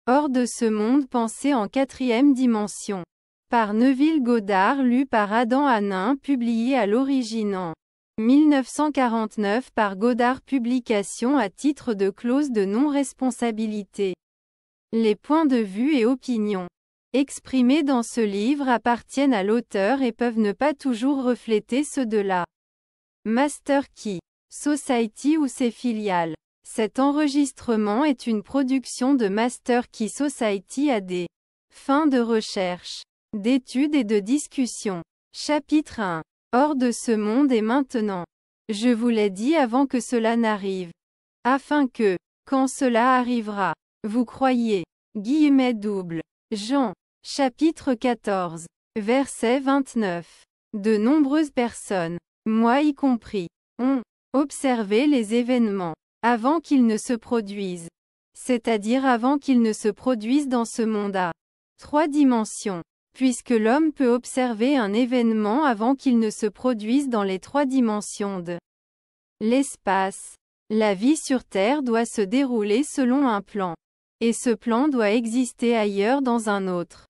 Hors de ce monde, pensée en quatrième dimension. Par Neville Goddard, lu par Adam Hanin, publié à l'origine en 1949 par Goddard Publications à titre de clause de non-responsabilité. Les points de vue et opinions exprimés dans ce livre appartiennent à l'auteur et peuvent ne pas toujours refléter ceux de la Master Key Society ou ses filiales. Cet enregistrement est une production de Master Key Society à des fins de recherche, d'études et de discussion. Chapitre 1. Hors de ce monde et maintenant. Je vous l'ai dit avant que cela n'arrive. Afin que, quand cela arrivera, vous croyez. Guillemets double. Jean. Chapitre 14. Verset 29. De nombreuses personnes, moi y compris, ont observé les événements avant qu'ils ne se produisent. C'est-à-dire avant qu'ils ne se produisent dans ce monde à 3 dimensions. Puisque l'homme peut observer un événement avant qu'il ne se produise dans les 3 dimensions de l'espace. La vie sur Terre doit se dérouler selon un plan. Et ce plan doit exister ailleurs dans un autre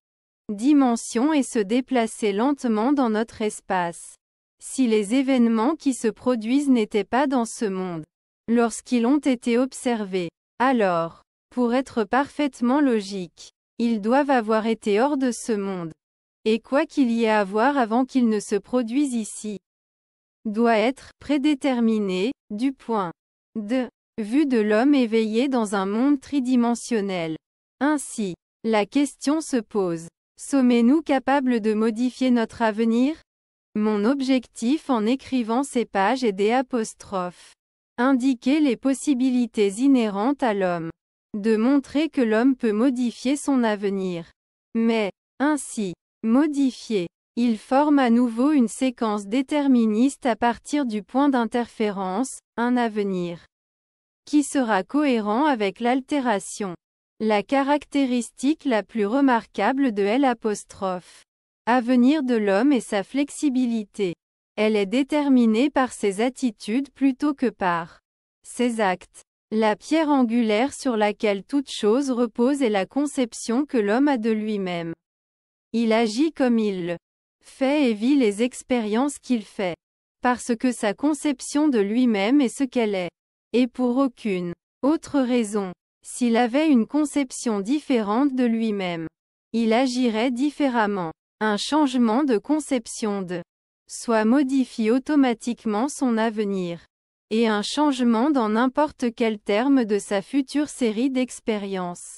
dimension et se déplacer lentement dans notre espace. Si les événements qui se produisent n'étaient pas dans ce monde, lorsqu'ils ont été observés, alors, pour être parfaitement logique, ils doivent avoir été hors de ce monde. Et quoi qu'il y ait à voir avant qu'ils ne se produisent ici, doit être prédéterminé, du point de vue de l'homme éveillé dans un monde tridimensionnel. Ainsi, la question se pose. Sommes-nous capables de modifier notre avenir? Mon objectif en écrivant ces pages est indiquer les possibilités inhérentes à l'homme. De montrer que l'homme peut modifier son avenir. Mais, ainsi, modifié, il forme à nouveau une séquence déterministe à partir du point d'interférence, un avenir qui sera cohérent avec l'altération. La caractéristique la plus remarquable de l'avenir de l'homme est sa flexibilité. Elle est déterminée par ses attitudes plutôt que par ses actes. La pierre angulaire sur laquelle toute chose repose est la conception que l'homme a de lui-même. Il agit comme il le fait et vit les expériences qu'il fait. Parce que sa conception de lui-même est ce qu'elle est. Et pour aucune autre raison. S'il avait une conception différente de lui-même, il agirait différemment. Un changement de conception de soi modifie automatiquement son avenir. Et un changement dans n'importe quel terme de sa future série d'expériences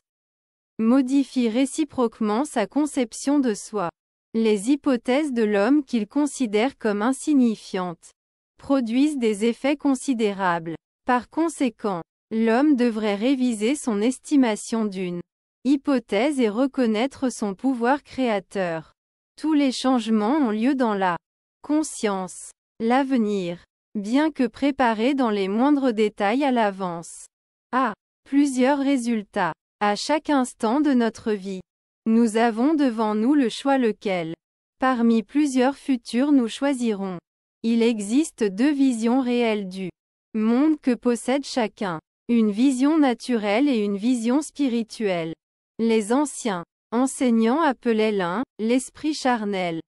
modifie réciproquement sa conception de soi. Les hypothèses de l'homme qu'il considère comme insignifiantes produisent des effets considérables. Par conséquent, l'homme devrait réviser son estimation d'une hypothèse et reconnaître son pouvoir créateur. Tous les changements ont lieu dans la conscience. L'avenir, bien que préparé dans les moindres détails à l'avance, a plusieurs résultats. À chaque instant de notre vie, nous avons devant nous le choix lequel. Parmi plusieurs futurs nous choisirons. Il existe 2 visions réelles du monde que possède chacun. Une vision naturelle et une vision spirituelle. Les anciens enseignants appelaient l'un, l'esprit charnel,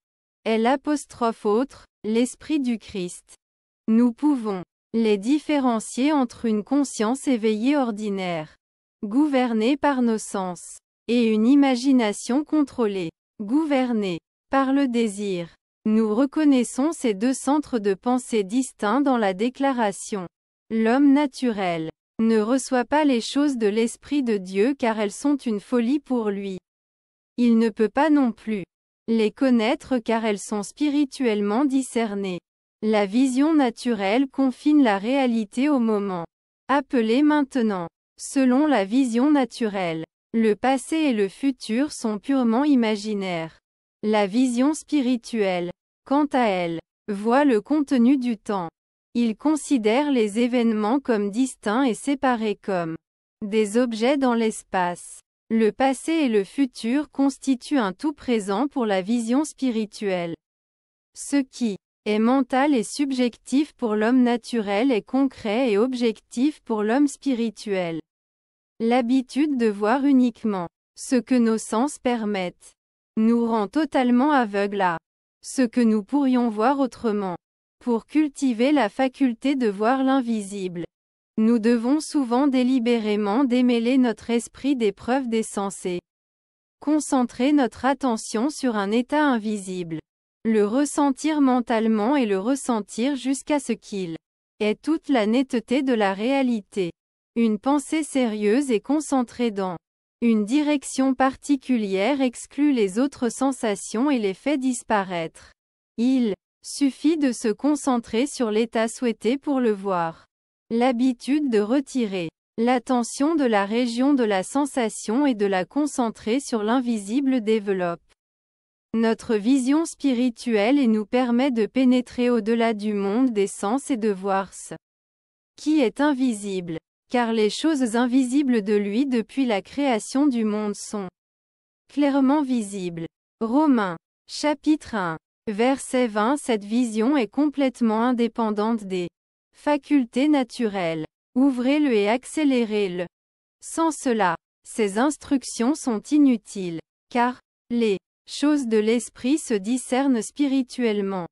et l'autre, l'esprit du Christ. Nous pouvons les différencier entre une conscience éveillée ordinaire, gouvernée par nos sens, et une imagination contrôlée, gouvernée par le désir. Nous reconnaissons ces 2 centres de pensée distincts dans la déclaration. L'homme naturel ne reçoit pas les choses de l'Esprit de Dieu car elles sont une folie pour lui. Il ne peut pas non plus les connaître car elles sont spirituellement discernées. La vision naturelle confine la réalité au moment appelé maintenant. Selon la vision naturelle, le passé et le futur sont purement imaginaires. La vision spirituelle, quant à elle, voit le contenu du temps. Il considère les événements comme distincts et séparés comme des objets dans l'espace. Le passé et le futur constituent un tout présent pour la vision spirituelle. Ce qui est mental et subjectif pour l'homme naturel est concret et objectif pour l'homme spirituel. L'habitude de voir uniquement ce que nos sens permettent, nous rend totalement aveugles à ce que nous pourrions voir autrement. Pour cultiver la faculté de voir l'invisible, nous devons souvent délibérément démêler notre esprit des preuves des sens et concentrer notre attention sur un état invisible. Le ressentir mentalement et le ressentir jusqu'à ce qu'il ait toute la netteté de la réalité. Une pensée sérieuse et concentrée dans une direction particulière exclut les autres sensations et les fait disparaître. Il suffit de se concentrer sur l'état souhaité pour le voir. L'habitude de retirer l'attention de la région de la sensation et de la concentrer sur l'invisible développe notre vision spirituelle et nous permet de pénétrer au-delà du monde des sens et de voir ce qui est invisible. Car les choses invisibles de lui depuis la création du monde sont clairement visibles. Romains, chapitre 1, verset 20. Cette vision est complètement indépendante des facultés naturelles. Ouvrez-le et accélérez-le. Sans cela, ces instructions sont inutiles, car les choses de l'esprit se discernent spirituellement.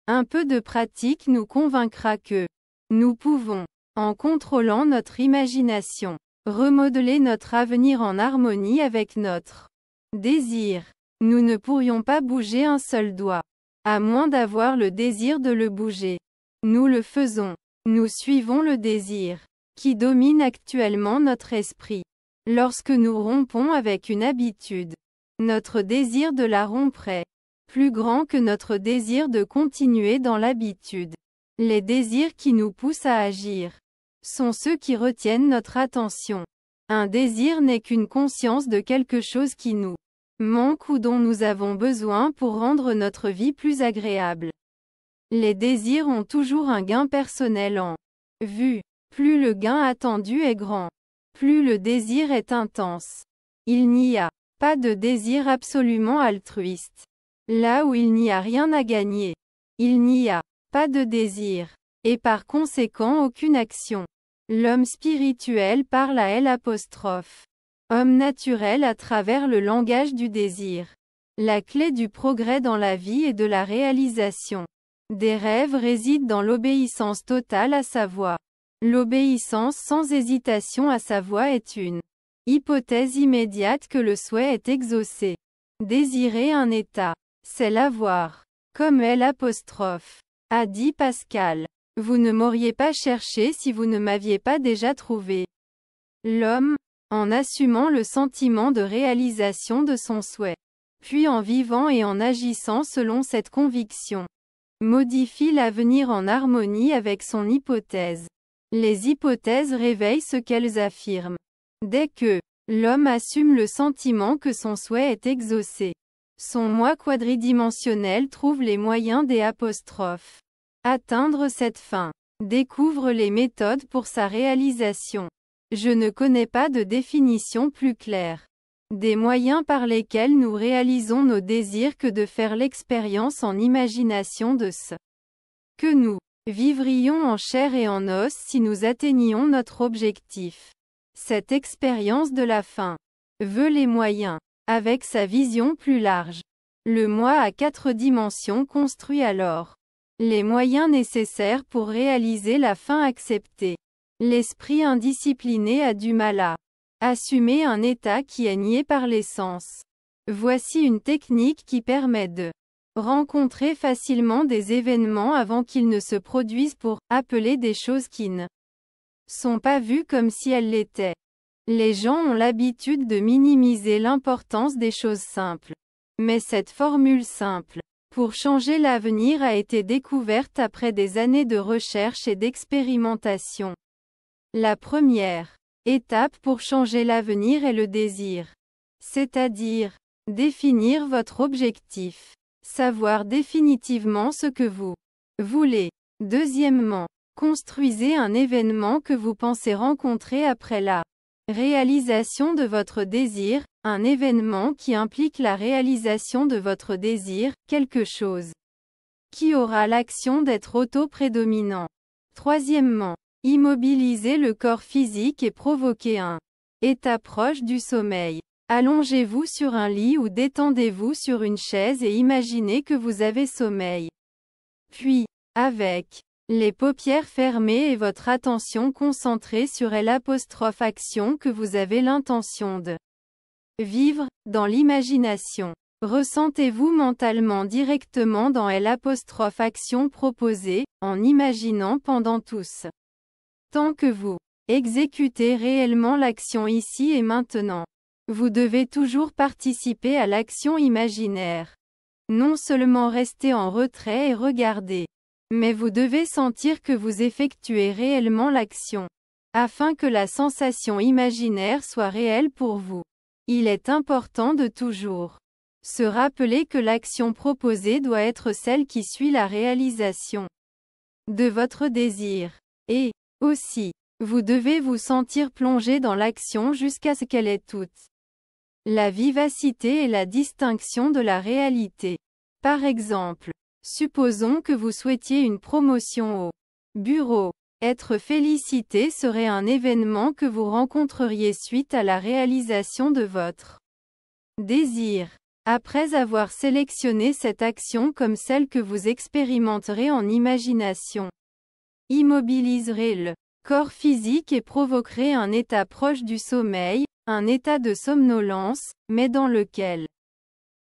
Un peu de pratique nous convaincra que nous pouvons, en contrôlant notre imagination, remodeler notre avenir en harmonie avec notre désir. Nous ne pourrions pas bouger un seul doigt, à moins d'avoir le désir de le bouger. Nous le faisons. Nous suivons le désir, qui domine actuellement notre esprit. Lorsque nous rompons avec une habitude, notre désir de la rompre est plus grand que notre désir de continuer dans l'habitude. Les désirs qui nous poussent à agir sont ceux qui retiennent notre attention. Un désir n'est qu'une conscience de quelque chose qui nous manque ou dont nous avons besoin pour rendre notre vie plus agréable. Les désirs ont toujours un gain personnel en vue. Plus le gain attendu est grand, plus le désir est intense. Il n'y a pas de désir absolument altruiste. Là où il n'y a rien à gagner, il n'y a pas de désir, et par conséquent aucune action. L'homme spirituel parle à L'. Homme naturel à travers le langage du désir. La clé du progrès dans la vie et de la réalisation des rêves réside dans l'obéissance totale à sa voix. L'obéissance sans hésitation à sa voix est une hypothèse immédiate que le souhait est exaucé. Désirer un état, c'est l'avoir. Comme L', a dit Pascal. Vous ne m'auriez pas cherché si vous ne m'aviez pas déjà trouvé. L'homme, en assumant le sentiment de réalisation de son souhait, puis en vivant et en agissant selon cette conviction, modifie l'avenir en harmonie avec son hypothèse. Les hypothèses réveillent ce qu'elles affirment. Dès que l'homme assume le sentiment que son souhait est exaucé, son moi quadridimensionnel trouve les moyens atteindre cette fin. Découvre les méthodes pour sa réalisation. Je ne connais pas de définition plus claire des moyens par lesquels nous réalisons nos désirs que de faire l'expérience en imagination de ce que nous vivrions en chair et en os si nous atteignions notre objectif. Cette expérience de la fin veut les moyens, avec sa vision plus large. Le moi à 4 dimensions construit alors les moyens nécessaires pour réaliser la fin acceptée. L'esprit indiscipliné a du mal à assumer un état qui est nié par les sens. Voici une technique qui permet de rencontrer facilement des événements avant qu'ils ne se produisent pour appeler des choses qui ne sont pas vues comme si elles l'étaient. Les gens ont l'habitude de minimiser l'importance des choses simples. Mais cette formule simple pour changer l'avenir a été découverte après des années de recherche et d'expérimentation. La première étape pour changer l'avenir est le désir. C'est-à-dire, définir votre objectif. Savoir définitivement ce que vous voulez. Deuxièmement, construisez un événement que vous pensez rencontrer après la réalisation de votre désir, un événement qui implique la réalisation de votre désir, quelque chose qui aura l'action d'être auto-prédominant. Troisièmement, immobiliser le corps physique et provoquer un état proche du sommeil. Allongez-vous sur un lit ou détendez-vous sur une chaise et imaginez que vous avez sommeil. Puis, avec les paupières fermées et votre attention concentrée sur l'action que vous avez l'intention de vivre, dans l'imagination. Ressentez-vous mentalement directement dans l'action proposée, en imaginant pendant tous. Tant que vous exécutez réellement l'action ici et maintenant. Vous devez toujours participer à l'action imaginaire. Non seulement rester en retrait et regarder. Mais vous devez sentir que vous effectuez réellement l'action. Afin que la sensation imaginaire soit réelle pour vous. Il est important de toujours se rappeler que l'action proposée doit être celle qui suit la réalisation de votre désir. Et, aussi, vous devez vous sentir plongé dans l'action jusqu'à ce qu'elle ait toute la vivacité et la distinction de la réalité. Par exemple, supposons que vous souhaitiez une promotion au bureau. Être félicité serait un événement que vous rencontreriez suite à la réalisation de votre désir. Après avoir sélectionné cette action comme celle que vous expérimenterez en imagination, immobiliserez le corps physique et provoquerez un état proche du sommeil, un état de somnolence, mais dans lequel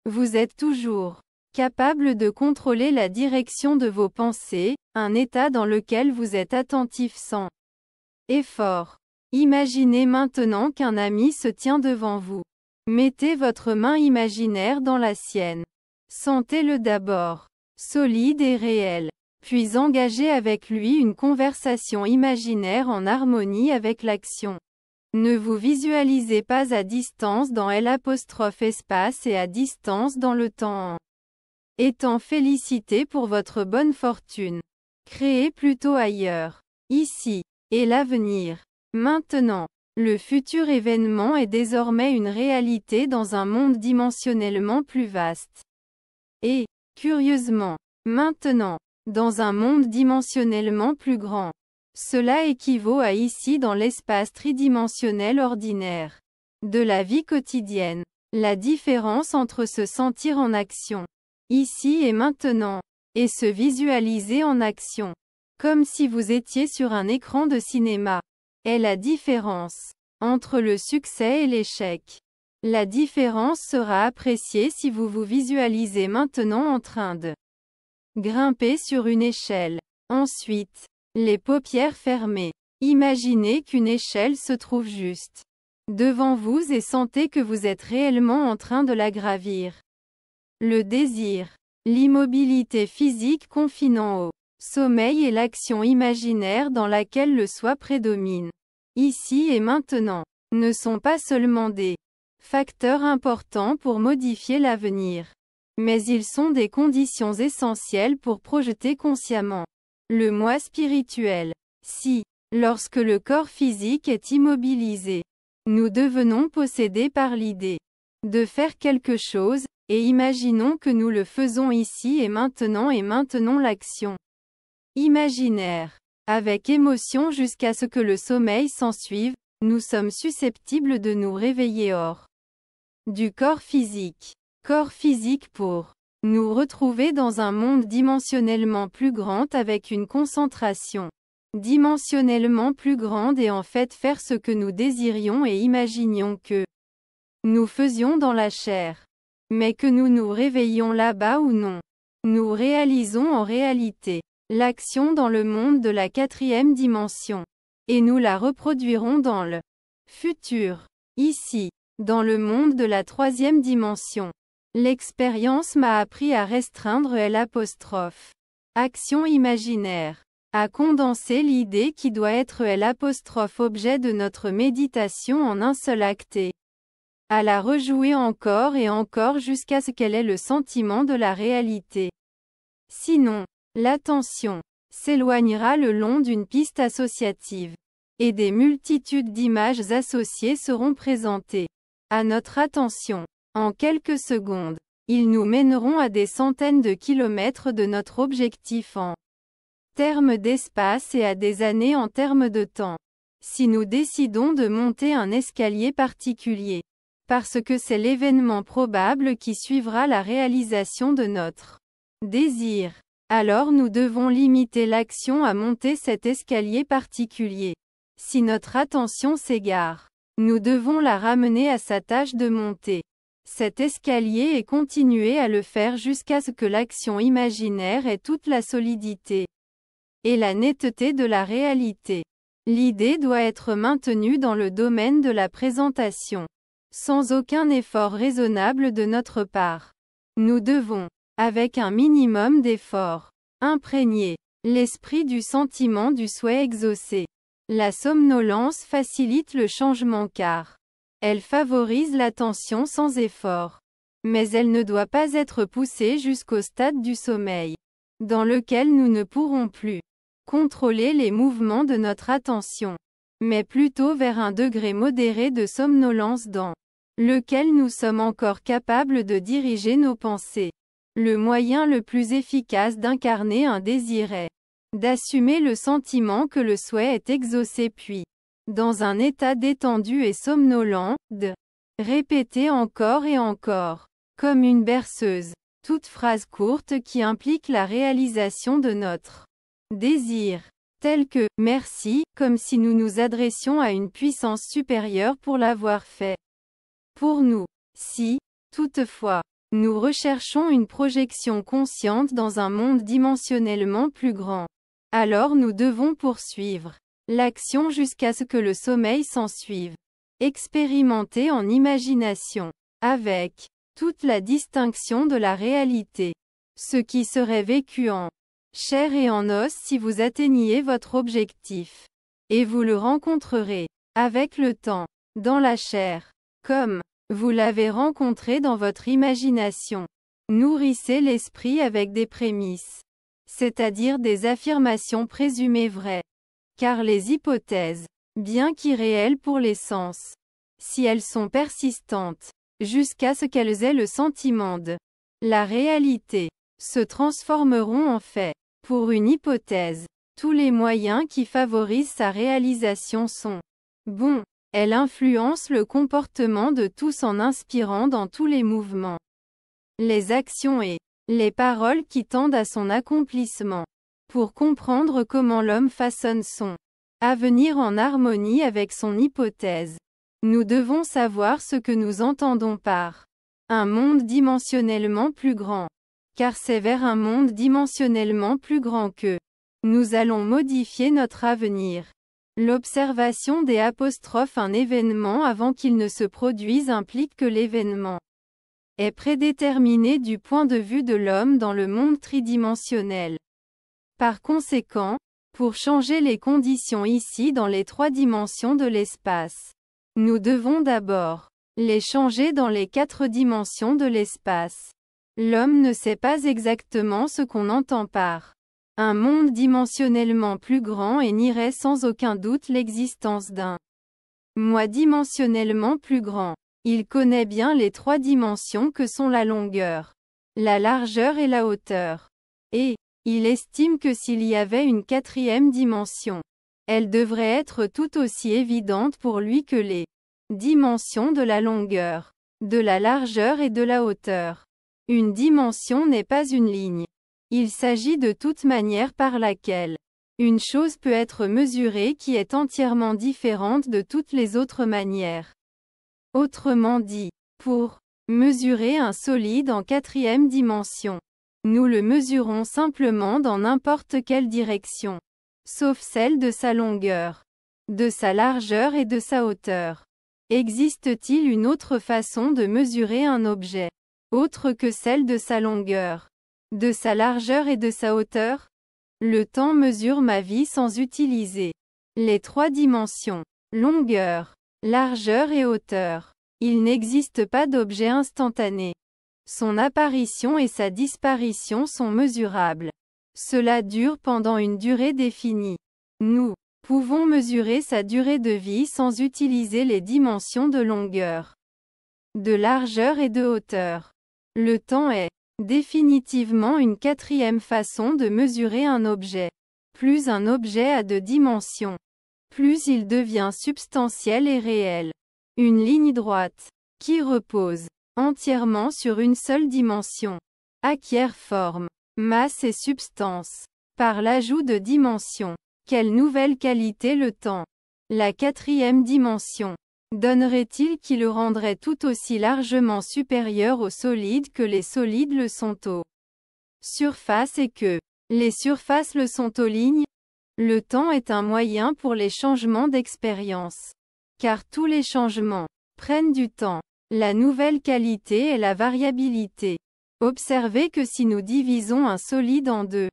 vous êtes toujours capable de contrôler la direction de vos pensées, un état dans lequel vous êtes attentif sans effort. Imaginez maintenant qu'un ami se tient devant vous. Mettez votre main imaginaire dans la sienne. Sentez-le d'abord solide et réel, puis engagez avec lui une conversation imaginaire en harmonie avec l'action. Ne vous visualisez pas à distance dans l'espace et à distance dans le temps en étant félicité pour votre bonne fortune. Créez plutôt ailleurs, ici, et l'avenir. Maintenant, le futur événement est désormais une réalité dans un monde dimensionnellement plus vaste. Et, curieusement, maintenant, dans un monde dimensionnellement plus grand. Cela équivaut à ici dans l'espace tridimensionnel ordinaire de la vie quotidienne. La différence entre se sentir en action, ici et maintenant, et se visualiser en action, comme si vous étiez sur un écran de cinéma, est la différence entre le succès et l'échec. La différence sera appréciée si vous vous visualisez maintenant en train de grimper sur une échelle. Ensuite, les paupières fermées. Imaginez qu'une échelle se trouve juste devant vous et sentez que vous êtes réellement en train de la gravir. Le désir, l'immobilité physique confinant au sommeil et l'action imaginaire dans laquelle le soi prédomine, ici et maintenant, ne sont pas seulement des facteurs importants pour modifier l'avenir, mais ils sont des conditions essentielles pour projeter consciemment le moi spirituel. Si, lorsque le corps physique est immobilisé, nous devenons possédés par l'idée de faire quelque chose, et imaginons que nous le faisons ici et maintenons l'action imaginaire avec émotion jusqu'à ce que le sommeil s'ensuive, nous sommes susceptibles de nous réveiller hors du corps physique. Corps physique pour nous retrouver dans un monde dimensionnellement plus grand avec une concentration dimensionnellement plus grande et en fait faire ce que nous désirions et imaginions que nous faisions dans la chair. Mais que nous nous réveillions là-bas ou non. Nous réalisons en réalité l'action dans le monde de la 4e dimension. Et nous la reproduirons dans le futur. Ici, dans le monde de la 3e dimension. L'expérience m'a appris à restreindre action imaginaire. À condenser l'idée qui doit être objet de notre méditation en un seul acte et à la rejouer encore et encore jusqu'à ce qu'elle ait le sentiment de la réalité. Sinon, l'attention s'éloignera le long d'une piste associative. Et des multitudes d'images associées seront présentées à notre attention. En quelques secondes, ils nous mèneront à des centaines de kilomètres de notre objectif en termes d'espace et à des années en termes de temps. Si nous décidons de monter un escalier particulier, Parce que c'est l'événement probable qui suivra la réalisation de notre désir. Alors nous devons limiter l'action à monter cet escalier particulier. Si notre attention s'égare, nous devons la ramener à sa tâche de monter cet escalier et continuer à le faire jusqu'à ce que l'action imaginaire ait toute la solidité et la netteté de la réalité. L'idée doit être maintenue dans le domaine de la présentation, sans aucun effort raisonnable de notre part. Nous devons, avec un minimum d'effort, imprégner l'esprit du sentiment du souhait exaucé. La somnolence facilite le changement car elle favorise l'attention sans effort. Mais elle ne doit pas être poussée jusqu'au stade du sommeil, dans lequel nous ne pourrons plus contrôler les mouvements de notre attention, mais plutôt vers un degré modéré de somnolence dans lequel nous sommes encore capables de diriger nos pensées. Le moyen le plus efficace d'incarner un désir est d'assumer le sentiment que le souhait est exaucé puis, dans un état détendu et somnolent, de répéter encore et encore, comme une berceuse, toute phrase courte qui implique la réalisation de notre désir, tel que « merci », comme si nous nous adressions à une puissance supérieure pour l'avoir fait. Pour nous, si, toutefois, nous recherchons une projection consciente dans un monde dimensionnellement plus grand, alors nous devons poursuivre l'action jusqu'à ce que le sommeil s'ensuive. Expérimenter en imagination, avec toute la distinction de la réalité, ce qui serait vécu en chair et en os si vous atteigniez votre objectif. Et vous le rencontrerez, avec le temps, dans la chair, comme vous l'avez rencontré dans votre imagination. Nourrissez l'esprit avec des prémices, c'est-à-dire des affirmations présumées vraies. Car les hypothèses, bien qu'irréelles pour les sens, si elles sont persistantes, jusqu'à ce qu'elles aient le sentiment de la réalité, se transformeront en fait. Pour une hypothèse, tous les moyens qui favorisent sa réalisation sont bons. Elle influence le comportement de tous en inspirant dans tous les mouvements, les actions et les paroles qui tendent à son accomplissement. Pour comprendre comment l'homme façonne son avenir en harmonie avec son hypothèse, nous devons savoir ce que nous entendons par un monde dimensionnellement plus grand. Car c'est vers un monde dimensionnellement plus grand que nous allons modifier notre avenir. L'observation des apostrophes un événement avant qu'il ne se produise implique que l'événement est prédéterminé du point de vue de l'homme dans le monde tridimensionnel. Par conséquent, pour changer les conditions ici dans les 3 dimensions de l'espace, nous devons d'abord les changer dans les 4 dimensions de l'espace. L'homme ne sait pas exactement ce qu'on entend par un monde dimensionnellement plus grand et nierait sans aucun doute l'existence d'un moi dimensionnellement plus grand. Il connaît bien les 3 dimensions que sont la longueur, la largeur et la hauteur. Et il estime que s'il y avait une 4e dimension, elle devrait être tout aussi évidente pour lui que les dimensions de la longueur, de la largeur et de la hauteur. Une dimension n'est pas une ligne. Il s'agit de toute manière par laquelle une chose peut être mesurée qui est entièrement différente de toutes les autres manières. Autrement dit, pour mesurer un solide en 4e dimension, nous le mesurons simplement dans n'importe quelle direction, sauf celle de sa longueur, de sa largeur et de sa hauteur. Existe-t-il une autre façon de mesurer un objet, autre que celle de sa longueur, de sa largeur et de sa hauteur? Le temps mesure ma vie sans utiliser les 3 dimensions, longueur, largeur et hauteur. Il n'existe pas d'objet instantané. Son apparition et sa disparition sont mesurables. Cela dure pendant une durée définie. Nous pouvons mesurer sa durée de vie sans utiliser les dimensions de longueur, de largeur et de hauteur. Le temps est définitivement une 4e façon de mesurer un objet. Plus un objet a de dimensions, plus il devient substantiel et réel. Une ligne droite, qui repose entièrement sur une seule dimension, acquiert forme, masse et substance. Par l'ajout de dimensions, quelle nouvelle qualité le temps? La quatrième dimension donnerait-il qui le rendrait tout aussi largement supérieur aux solides que les solides le sont aux surfaces et que les surfaces le sont aux lignes? Le temps est un moyen pour les changements d'expérience. Car tous les changements prennent du temps. La nouvelle qualité est la variabilité. Observez que si nous divisons un solide en deux,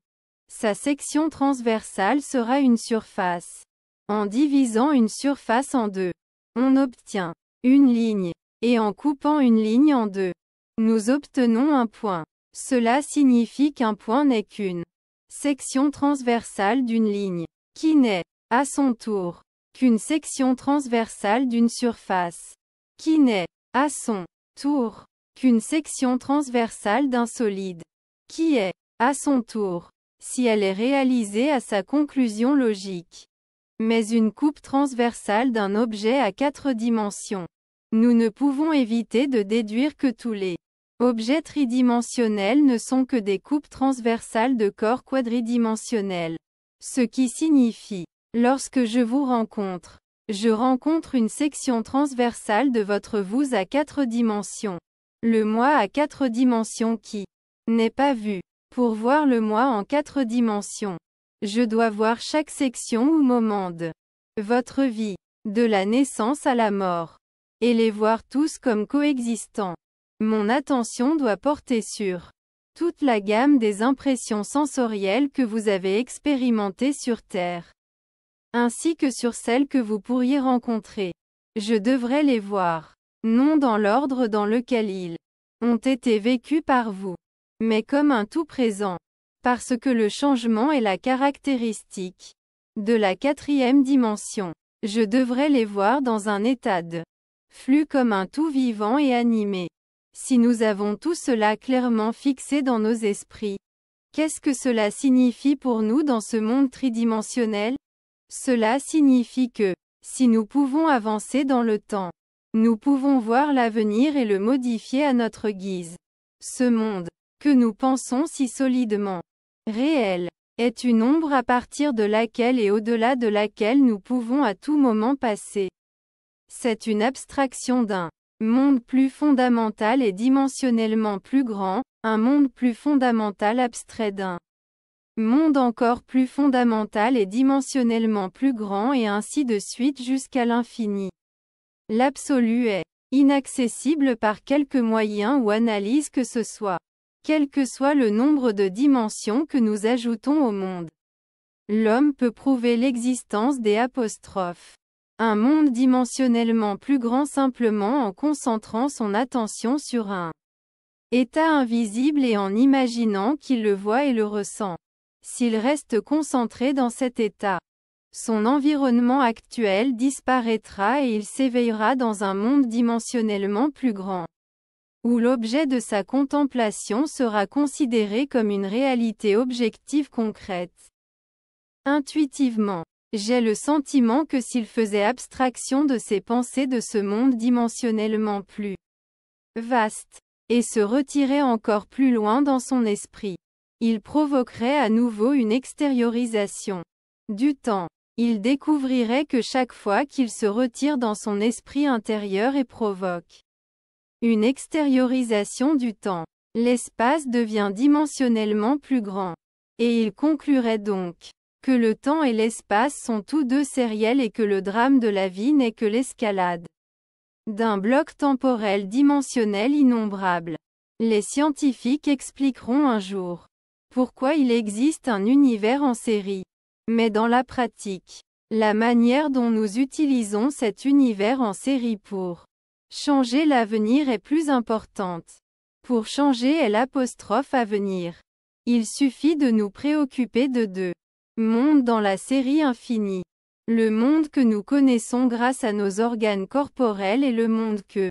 sa section transversale sera une surface. En divisant une surface en deux, on obtient une ligne. Et en coupant une ligne en deux, nous obtenons un point. Cela signifie qu'un point n'est qu'une section transversale d'une ligne, qui n'est, à son tour, qu'une section transversale d'une surface, qui n'est, à son tour, qu'une section transversale d'un solide, qui est, à son tour, si elle est réalisée à sa conclusion logique, mais une coupe transversale d'un objet à 4 dimensions. Nous ne pouvons éviter de déduire que tous les objets tridimensionnels ne sont que des coupes transversales de corps quadridimensionnels. Ce qui signifie, lorsque je vous rencontre, je rencontre une section transversale de votre vous à 4 dimensions. Le moi à 4 dimensions qui n'est pas vu. Pour voir le moi en 4 dimensions, je dois voir chaque section ou moment de votre vie, de la naissance à la mort, et les voir tous comme coexistants. Mon attention doit porter sur toute la gamme des impressions sensorielles que vous avez expérimentées sur Terre, ainsi que sur celles que vous pourriez rencontrer. Je devrais les voir, non dans l'ordre dans lequel ils ont été vécus par vous, mais comme un tout présent, parce que le changement est la caractéristique de la 4e dimension. Je devrais les voir dans un état de flux comme un tout vivant et animé. Si nous avons tout cela clairement fixé dans nos esprits, qu'est-ce que cela signifie pour nous dans ce monde tridimensionnel? Cela signifie que, si nous pouvons avancer dans le temps, nous pouvons voir l'avenir et le modifier à notre guise. Ce monde, que nous pensons si solidement réel, est une ombre à partir de laquelle et au-delà de laquelle nous pouvons à tout moment passer. C'est une abstraction d'un monde plus fondamental et dimensionnellement plus grand, un monde plus fondamental abstrait d'un monde encore plus fondamental et dimensionnellement plus grand et ainsi de suite jusqu'à l'infini. L'absolu est inaccessible par quelque moyen ou analyse que ce soit, quel que soit le nombre de dimensions que nous ajoutons au monde. L'homme peut prouver l'existence des apostrophes. Un monde dimensionnellement plus grand simplement en concentrant son attention sur un état invisible et en imaginant qu'il le voit et le ressent. S'il reste concentré dans cet état, son environnement actuel disparaîtra et il s'éveillera dans un monde dimensionnellement plus grand, où l'objet de sa contemplation sera considéré comme une réalité objective concrète. Intuitivement, j'ai le sentiment que s'il faisait abstraction de ses pensées de ce monde dimensionnellement plus vaste, et se retirait encore plus loin dans son esprit, il provoquerait à nouveau une extériorisation du temps. Il découvrirait que chaque fois qu'il se retire dans son esprit intérieur et provoque une extériorisation du temps, l'espace devient dimensionnellement plus grand. Et il conclurait donc que le temps et l'espace sont tous deux sériels et que le drame de la vie n'est que l'escalade d'un bloc temporel dimensionnel innombrable. Les scientifiques expliqueront un jour pourquoi il existe un univers en série. Mais dans la pratique, la manière dont nous utilisons cet univers en série pour changer l'avenir est plus importante. Pour changer est l'apostrophe à venir. Il suffit de nous préoccuper de deux mondes dans la série infinie. Le monde que nous connaissons grâce à nos organes corporels et le monde que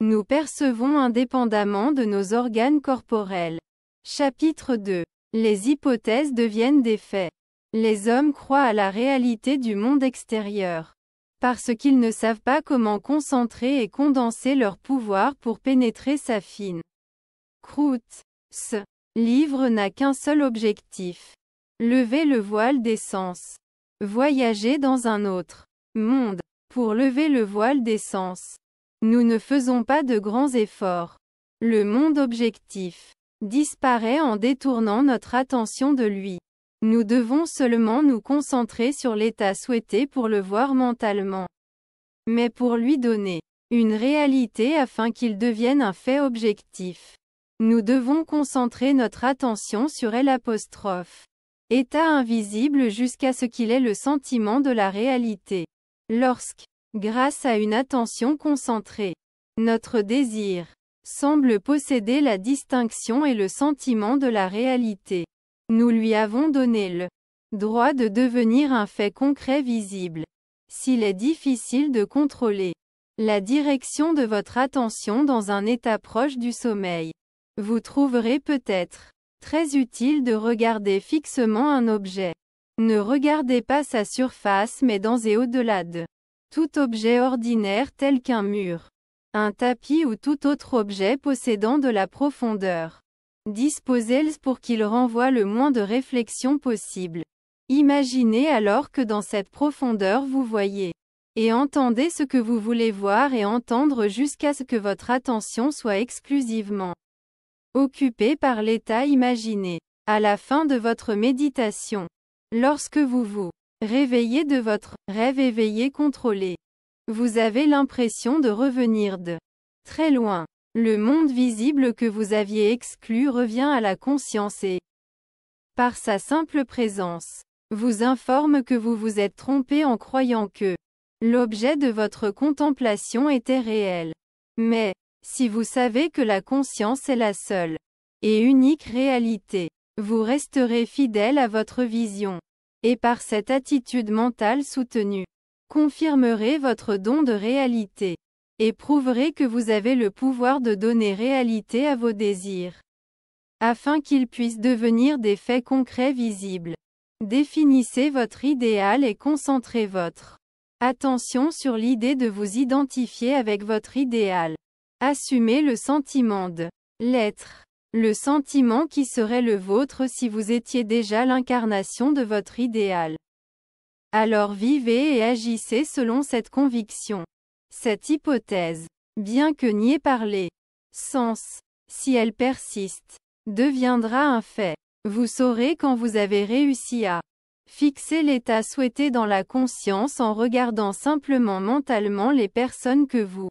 nous percevons indépendamment de nos organes corporels. Chapitre 2. Les hypothèses deviennent des faits. Les hommes croient à la réalité du monde extérieur. Parce qu'ils ne savent pas comment concentrer et condenser leur pouvoir pour pénétrer sa fine croûte. Ce livre n'a qu'un seul objectif. Lever le voile des sens. Voyager dans un autre monde. Pour lever le voile des sens, nous ne faisons pas de grands efforts. Le monde objectif disparaît en détournant notre attention de lui. Nous devons seulement nous concentrer sur l'état souhaité pour le voir mentalement. Mais pour lui donner une réalité afin qu'il devienne un fait objectif, nous devons concentrer notre attention sur L'. État invisible jusqu'à ce qu'il ait le sentiment de la réalité. Lorsque, grâce à une attention concentrée, notre désir semble posséder la distinction et le sentiment de la réalité, nous lui avons donné le droit de devenir un fait concret visible. S'il est difficile de contrôler la direction de votre attention dans un état proche du sommeil, vous trouverez peut-être très utile de regarder fixement un objet. Ne regardez pas sa surface mais dans et au-delà de tout objet ordinaire tel qu'un mur, un tapis ou tout autre objet possédant de la profondeur. Disposez-le pour qu'il renvoie le moins de réflexion possible. Imaginez alors que dans cette profondeur vous voyez et entendez ce que vous voulez voir et entendre jusqu'à ce que votre attention soit exclusivement occupée par l'état imaginé. À la fin de votre méditation, lorsque vous vous réveillez de votre rêve éveillé contrôlé, vous avez l'impression de revenir de très loin. Le monde visible que vous aviez exclu revient à la conscience et, par sa simple présence, vous informe que vous vous êtes trompé en croyant que l'objet de votre contemplation était réel. Mais, si vous savez que la conscience est la seule et unique réalité, vous resterez fidèle à votre vision. Et par cette attitude mentale soutenue, confirmerez votre don de réalité. Et prouverez que vous avez le pouvoir de donner réalité à vos désirs, afin qu'ils puissent devenir des faits concrets visibles. Définissez votre idéal et concentrez votre attention sur l'idée de vous identifier avec votre idéal. Assumez le sentiment de l'être, le sentiment qui serait le vôtre si vous étiez déjà l'incarnation de votre idéal. Alors vivez et agissez selon cette conviction. Cette hypothèse, bien que niée par les sens, si elle persiste, deviendra un fait. Vous saurez quand vous avez réussi à fixer l'état souhaité dans la conscience en regardant simplement mentalement les personnes que vous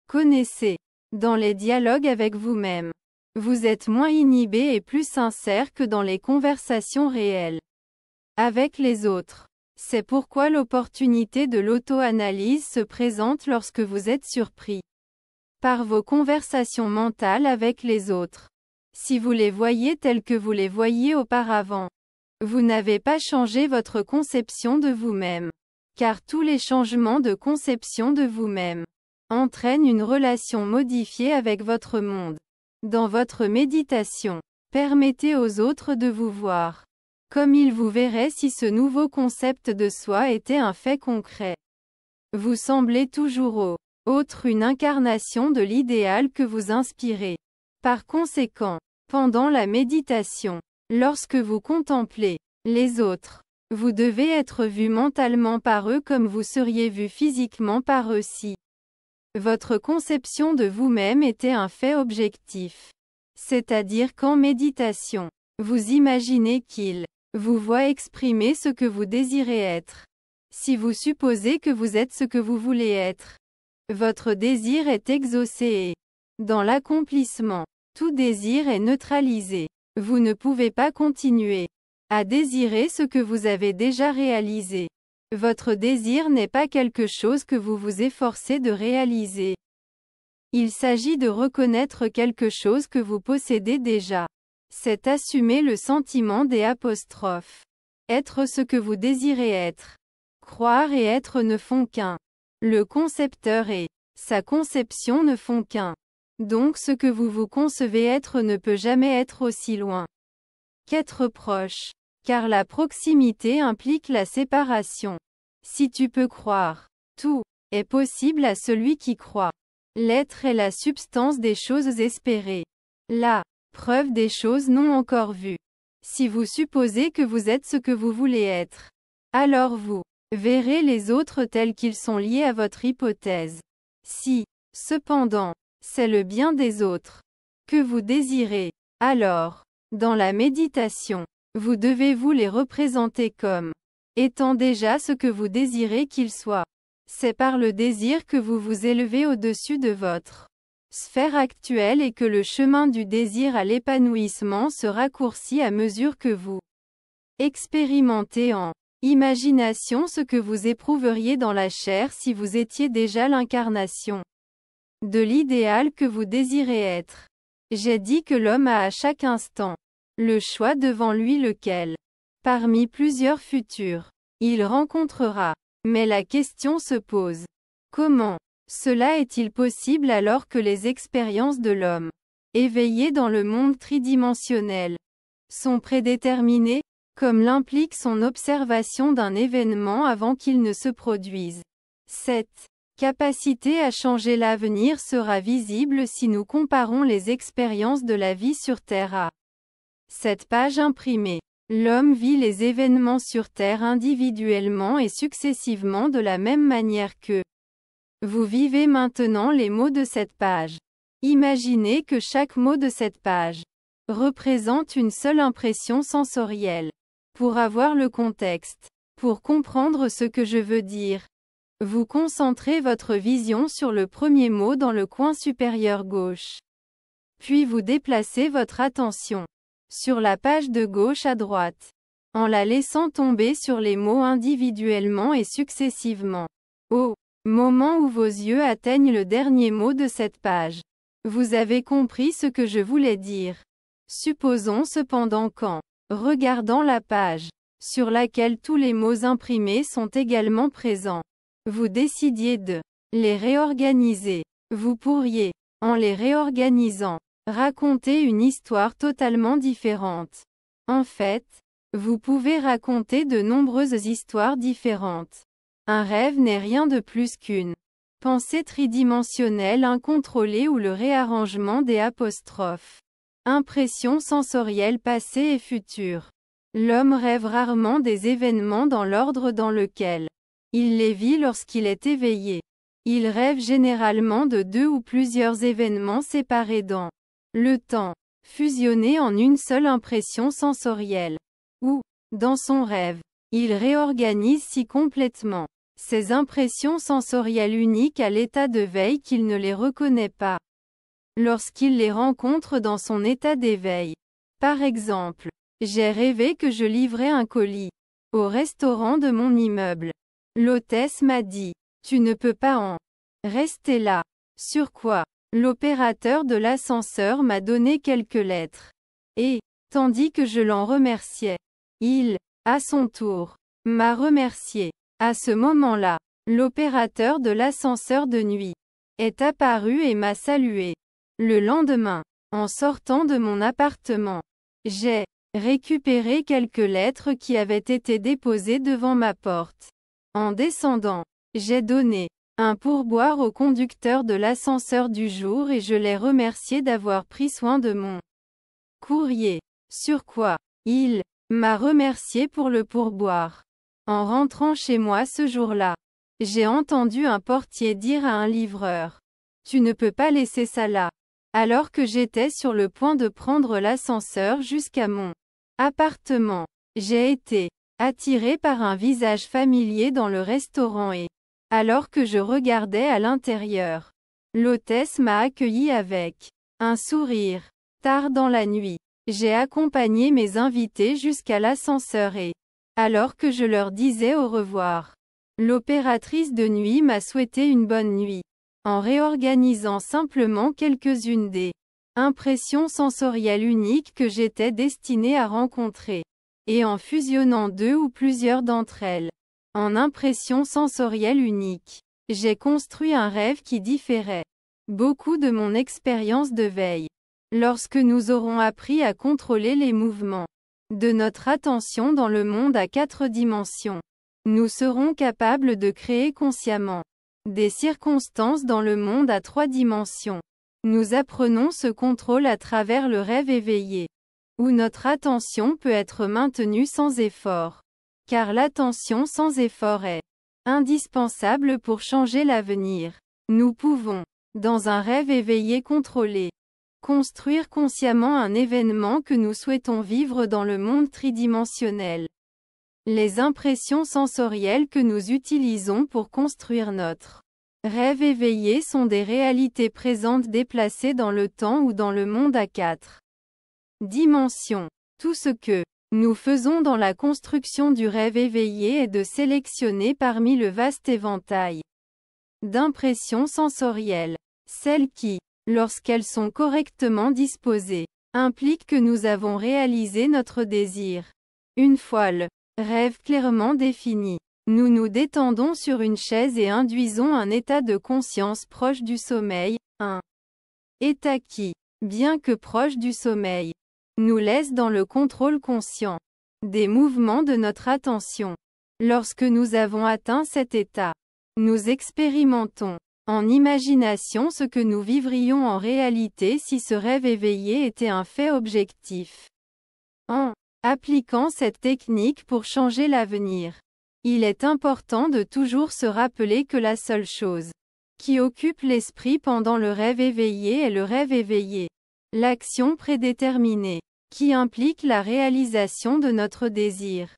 connaissez. Dans les dialogues avec vous-même, vous êtes moins inhibé et plus sincère que dans les conversations réelles avec les autres. C'est pourquoi l'opportunité de l'auto-analyse se présente lorsque vous êtes surpris par vos conversations mentales avec les autres. Si vous les voyez telles que vous les voyiez auparavant, vous n'avez pas changé votre conception de vous-même. Car tous les changements de conception de vous-même entraînent une relation modifiée avec votre monde. Dans votre méditation, permettez aux autres de vous voir comme ils vous verraient si ce nouveau concept de soi était un fait concret. Vous semblez toujours au autre une incarnation de l'idéal que vous inspirez. Par conséquent, pendant la méditation, lorsque vous contemplez les autres, vous devez être vu mentalement par eux comme vous seriez vu physiquement par eux si votre conception de vous-même était un fait objectif. C'est-à-dire qu'en méditation, vous imaginez qu'ils vous voient exprimer ce que vous désirez être. Si vous supposez que vous êtes ce que vous voulez être, votre désir est exaucé et, dans l'accomplissement, tout désir est neutralisé. Vous ne pouvez pas continuer à désirer ce que vous avez déjà réalisé. Votre désir n'est pas quelque chose que vous vous efforcez de réaliser. Il s'agit de reconnaître quelque chose que vous possédez déjà. C'est assumer le sentiment des apostrophes. Être ce que vous désirez être. Croire et être ne font qu'un. Le concepteur et sa conception ne font qu'un. Donc ce que vous vous concevez être ne peut jamais être aussi loin qu'être proche. Car la proximité implique la séparation. Si tu peux croire Tout est possible à celui qui croit. L'être est la substance des choses espérées. La preuve des choses non encore vues. Si vous supposez que vous êtes ce que vous voulez être, alors vous verrez les autres tels qu'ils sont liés à votre hypothèse. Si, cependant, c'est le bien des autres que vous désirez, alors, dans la méditation, vous devez vous les représenter comme étant déjà ce que vous désirez qu'ils soient. C'est par le désir que vous vous élevez au-dessus de votre sphère actuelle et que le chemin du désir à l'épanouissement se raccourcit à mesure que vous expérimentez en imagination ce que vous éprouveriez dans la chair si vous étiez déjà l'incarnation de l'idéal que vous désirez être. J'ai dit que l'homme a à chaque instant le choix devant lui lequel, parmi plusieurs futurs, il rencontrera. Mais la question se pose. Comment cela est-il possible alors que les expériences de l'homme, éveillé dans le monde tridimensionnel, sont prédéterminées, comme l'implique son observation d'un événement avant qu'il ne se produise? Cette capacité à changer l'avenir sera visible si nous comparons les expériences de la vie sur Terre à cette page imprimée. L'homme vit les événements sur Terre individuellement et successivement de la même manière que vous vivez maintenant les mots de cette page. Imaginez que chaque mot de cette page représente une seule impression sensorielle. Pour avoir le contexte, pour comprendre ce que je veux dire, vous concentrez votre vision sur le premier mot dans le coin supérieur gauche. Puis vous déplacez votre attention sur la page de gauche à droite, en la laissant tomber sur les mots individuellement et successivement. Au moment où vos yeux atteignent le dernier mot de cette page, vous avez compris ce que je voulais dire. Supposons cependant qu'en regardant la page, sur laquelle tous les mots imprimés sont également présents, vous décidiez de les réorganiser. Vous pourriez, en les réorganisant, raconter une histoire totalement différente. En fait, vous pouvez raconter de nombreuses histoires différentes. Un rêve n'est rien de plus qu'une pensée tridimensionnelle incontrôlée ou le réarrangement des apostrophes. Impressions sensorielles passées et futures. L'homme rêve rarement des événements dans l'ordre dans lequel il les vit lorsqu'il est éveillé. Il rêve généralement de deux ou plusieurs événements séparés dans le temps, fusionnés en une seule impression sensorielle. Ou, dans son rêve, il réorganise si complètement ces impressions sensorielles uniques à l'état de veille qu'il ne les reconnaît pas lorsqu'il les rencontre dans son état d'éveil. Par exemple, j'ai rêvé que je livrais un colis au restaurant de mon immeuble. L'hôtesse m'a dit, tu ne peux pas en rester là. Sur quoi, l'opérateur de l'ascenseur m'a donné quelques lettres. Et, tandis que je l'en remerciais, il, à son tour, m'a remercié. À ce moment-là, l'opérateur de l'ascenseur de nuit est apparu et m'a salué. Le lendemain, en sortant de mon appartement, j'ai récupéré quelques lettres qui avaient été déposées devant ma porte. En descendant, j'ai donné un pourboire au conducteur de l'ascenseur du jour et je l'ai remercié d'avoir pris soin de mon courrier. Sur quoi, il m'a remercié pour le pourboire. En rentrant chez moi ce jour-là, j'ai entendu un portier dire à un livreur, tu ne peux pas laisser ça là. Alors que j'étais sur le point de prendre l'ascenseur jusqu'à mon appartement, j'ai été attiré par un visage familier dans le restaurant et, alors que je regardais à l'intérieur, l'hôtesse m'a accueilli avec un sourire. Tard dans la nuit, j'ai accompagné mes invités jusqu'à l'ascenseur et, alors que je leur disais au revoir, l'opératrice de nuit m'a souhaité une bonne nuit. En réorganisant simplement quelques-unes des impressions sensorielles uniques que j'étais destiné à rencontrer, et en fusionnant deux ou plusieurs d'entre elles en impressions sensorielles uniques, j'ai construit un rêve qui différait beaucoup de mon expérience de veille. Lorsque nous aurons appris à contrôler les mouvements de notre attention dans le monde à 4 dimensions, Nous serons capables de créer consciemment des circonstances dans le monde à 3 dimensions. Nous apprenons ce contrôle à travers le rêve éveillé, où notre attention peut être maintenue sans effort. Car l'attention sans effort est indispensable pour changer l'avenir. Nous pouvons, dans un rêve éveillé contrôlé, construire consciemment un événement que nous souhaitons vivre dans le monde tridimensionnel. Les impressions sensorielles que nous utilisons pour construire notre rêve éveillé sont des réalités présentes déplacées dans le temps ou dans le monde à 4 dimensions. Tout ce que nous faisons dans la construction du rêve éveillé est de sélectionner parmi le vaste éventail d'impressions sensorielles, celles qui, lorsqu'elles sont correctement disposées, impliquent que nous avons réalisé notre désir. Une fois le rêve clairement défini, nous nous détendons sur une chaise et induisons un état de conscience proche du sommeil, un état qui, bien que proche du sommeil, nous laisse dans le contrôle conscient des mouvements de notre attention. Lorsque nous avons atteint cet état, nous expérimentons en imagination ce que nous vivrions en réalité si ce rêve éveillé était un fait objectif. En appliquant cette technique pour changer l'avenir, il est important de toujours se rappeler que la seule chose qui occupe l'esprit pendant le rêve éveillé est le rêve éveillé. L'action prédéterminée, qui implique la réalisation de notre désir.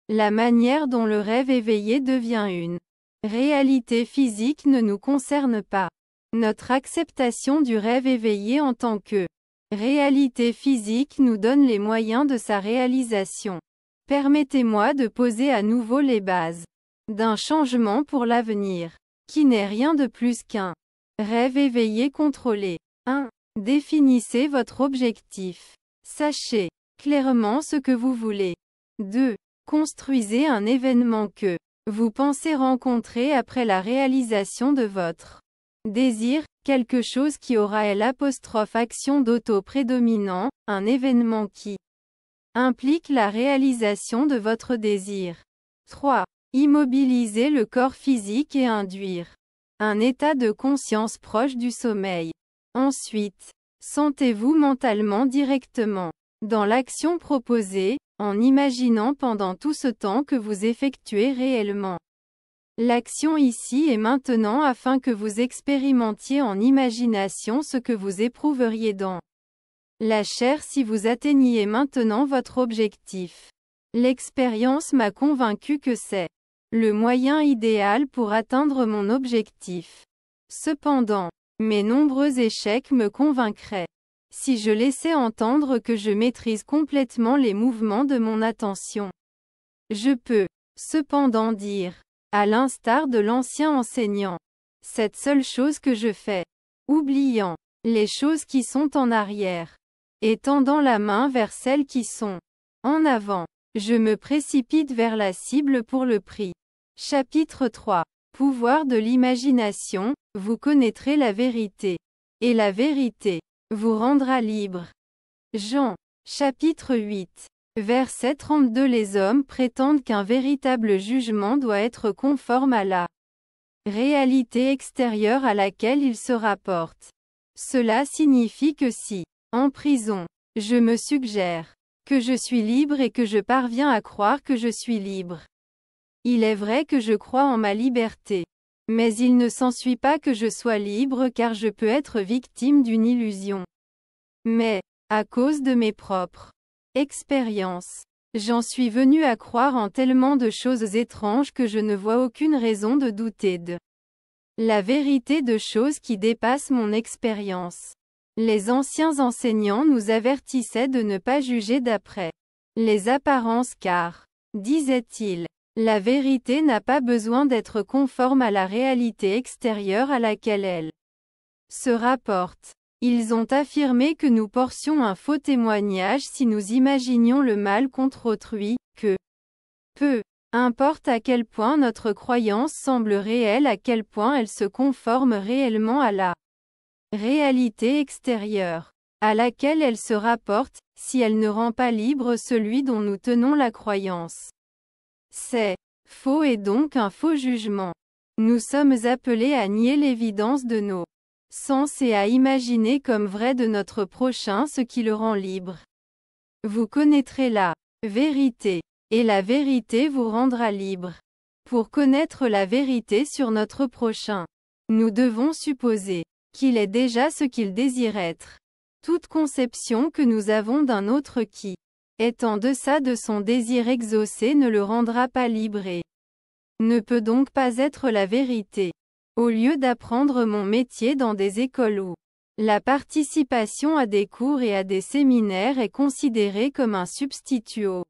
La manière dont le rêve éveillé devient une réalité physique ne nous concerne pas. Notre acceptation du rêve éveillé en tant que réalité physique nous donne les moyens de sa réalisation. Permettez-moi de poser à nouveau les bases d'un changement pour l'avenir, qui n'est rien de plus qu'un rêve éveillé contrôlé. 1. Définissez votre objectif. Sachez clairement ce que vous voulez. 2. Construisez un événement que vous pensez rencontrer après la réalisation de votre désir, quelque chose qui aura l'action d'auto-prédominant, un événement qui implique la réalisation de votre désir. 3. Immobiliser le corps physique et induire un état de conscience proche du sommeil. Ensuite, sentez-vous mentalement directement dans l'action proposée, en imaginant pendant tout ce temps que vous effectuez réellement l'action ici et maintenant afin que vous expérimentiez en imagination ce que vous éprouveriez dans la chair si vous atteigniez maintenant votre objectif. L'expérience m'a convaincu que c'est le moyen idéal pour atteindre mon objectif. Cependant, mes nombreux échecs me convaincraient si je laissais entendre que je maîtrise complètement les mouvements de mon attention. Je peux, cependant dire, à l'instar de l'ancien enseignant, cette seule chose que je fais, oubliant les choses qui sont en arrière, et tendant la main vers celles qui sont en avant, je me précipite vers la cible pour le prix. Chapitre 3. Pouvoir de l'imagination, vous connaîtrez la vérité. Et la vérité vous rendra libre. Jean. Chapitre 8. Verset 32. Les hommes prétendent qu'un véritable jugement doit être conforme à la réalité extérieure à laquelle ils se rapportent. Cela signifie que si, en prison, je me suggère que je suis libre et que je parviens à croire que je suis libre. Il est vrai que je crois en ma liberté. Mais il ne s'ensuit pas que je sois libre car je peux être victime d'une illusion. Mais, à cause de mes propres expériences, j'en suis venu à croire en tellement de choses étranges que je ne vois aucune raison de douter de la vérité de choses qui dépassent mon expérience. Les anciens enseignants nous avertissaient de ne pas juger d'après les apparences car, disaient-ils, la vérité n'a pas besoin d'être conforme à la réalité extérieure à laquelle elle se rapporte. Ils ont affirmé que nous portions un faux témoignage si nous imaginions le mal contre autrui, que peu importe à quel point notre croyance semble réelle, à quel point elle se conforme réellement à la réalité extérieure à laquelle elle se rapporte, si elle ne rend pas libre celui dont nous tenons la croyance. C'est Faux est donc un faux jugement. Nous sommes appelés à nier l'évidence de nos sens et à imaginer comme vrai de notre prochain ce qui le rend libre. Vous connaîtrez la vérité, et la vérité vous rendra libre. Pour connaître la vérité sur notre prochain, nous devons supposer qu'il est déjà ce qu'il désire être. Toute conception que nous avons d'un autre qui est en deçà de son désir exaucé ne le rendra pas libre et ne peut donc pas être la vérité. Au lieu d'apprendre mon métier dans des écoles où la participation à des cours et à des séminaires est considérée comme un substitut aux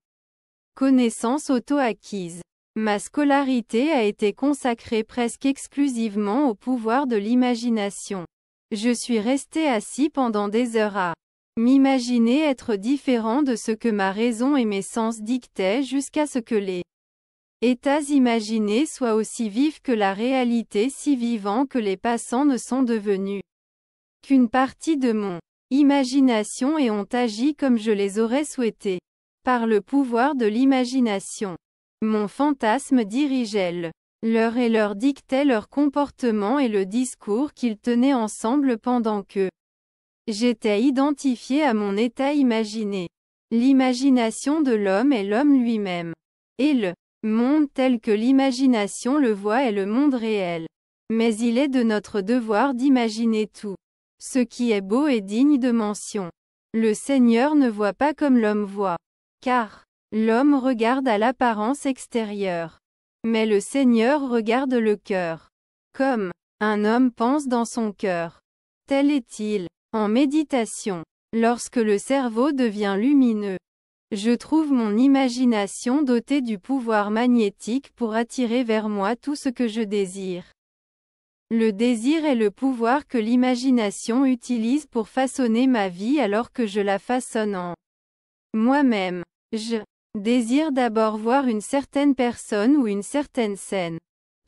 connaissances auto-acquises, ma scolarité a été consacrée presque exclusivement au pouvoir de l'imagination. Je suis resté assis pendant des heures à m'imaginer être différent de ce que ma raison et mes sens dictaient jusqu'à ce que les états imaginés soient aussi vifs que la réalité, si vivants que les passants ne sont devenus qu'une partie de mon imagination et ont agi comme je les aurais souhaités. Par le pouvoir de l'imagination, mon fantasme dirigeait leur et leur dictait leur comportement et le discours qu'ils tenaient ensemble pendant que j'étais identifié à mon état imaginé. L'imagination de l'homme est l'homme lui-même. Et le monde tel que l'imagination le voit est le monde réel. Mais il est de notre devoir d'imaginer tout ce qui est beau et digne de mention. Le Seigneur ne voit pas comme l'homme voit. Car l'homme regarde à l'apparence extérieure. Mais le Seigneur regarde le cœur. Comme un homme pense dans son cœur. Tel est-il. En méditation, lorsque le cerveau devient lumineux, je trouve mon imagination dotée du pouvoir magnétique pour attirer vers moi tout ce que je désire. Le désir est le pouvoir que l'imagination utilise pour façonner ma vie alors que je la façonne en moi-même. Je désire d'abord voir une certaine personne ou une certaine scène.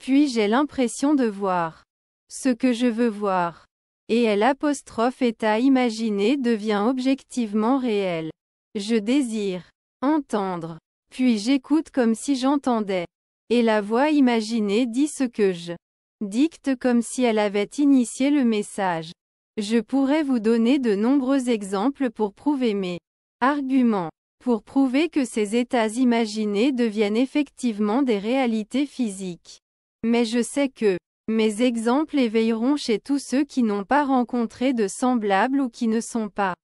Puis j'ai l'impression de voir ce que je veux voir. Et l'apostrophe état imaginé devient objectivement réel. Je désire entendre. Puis j'écoute comme si j'entendais. Et la voix imaginée dit ce que je dicte comme si elle avait initié le message. Je pourrais vous donner de nombreux exemples pour prouver mes arguments. Pour prouver que ces états imaginés deviennent effectivement des réalités physiques. Mais je sais que mes exemples éveilleront chez tous ceux qui n'ont pas rencontré de semblables ou qui ne sont pas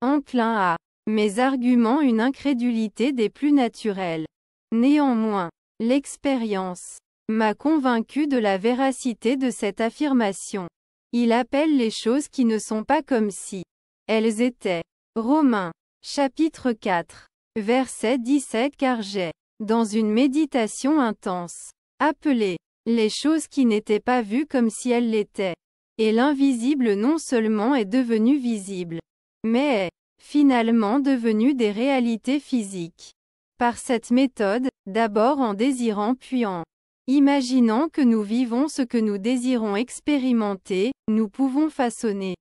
enclins à mes arguments une incrédulité des plus naturelles. Néanmoins, l'expérience m'a convaincu de la véracité de cette affirmation. Il appelle les choses qui ne sont pas comme si elles étaient. Romains, chapitre 4, verset 17. Car j'ai, dans une méditation intense, appelé les choses qui n'étaient pas vues comme si elles l'étaient. Et l'invisible non seulement est devenu visible, mais est finalement devenu des réalités physiques. Par cette méthode, d'abord en désirant puis en imaginant que nous vivons ce que nous désirons expérimenter, nous pouvons façonner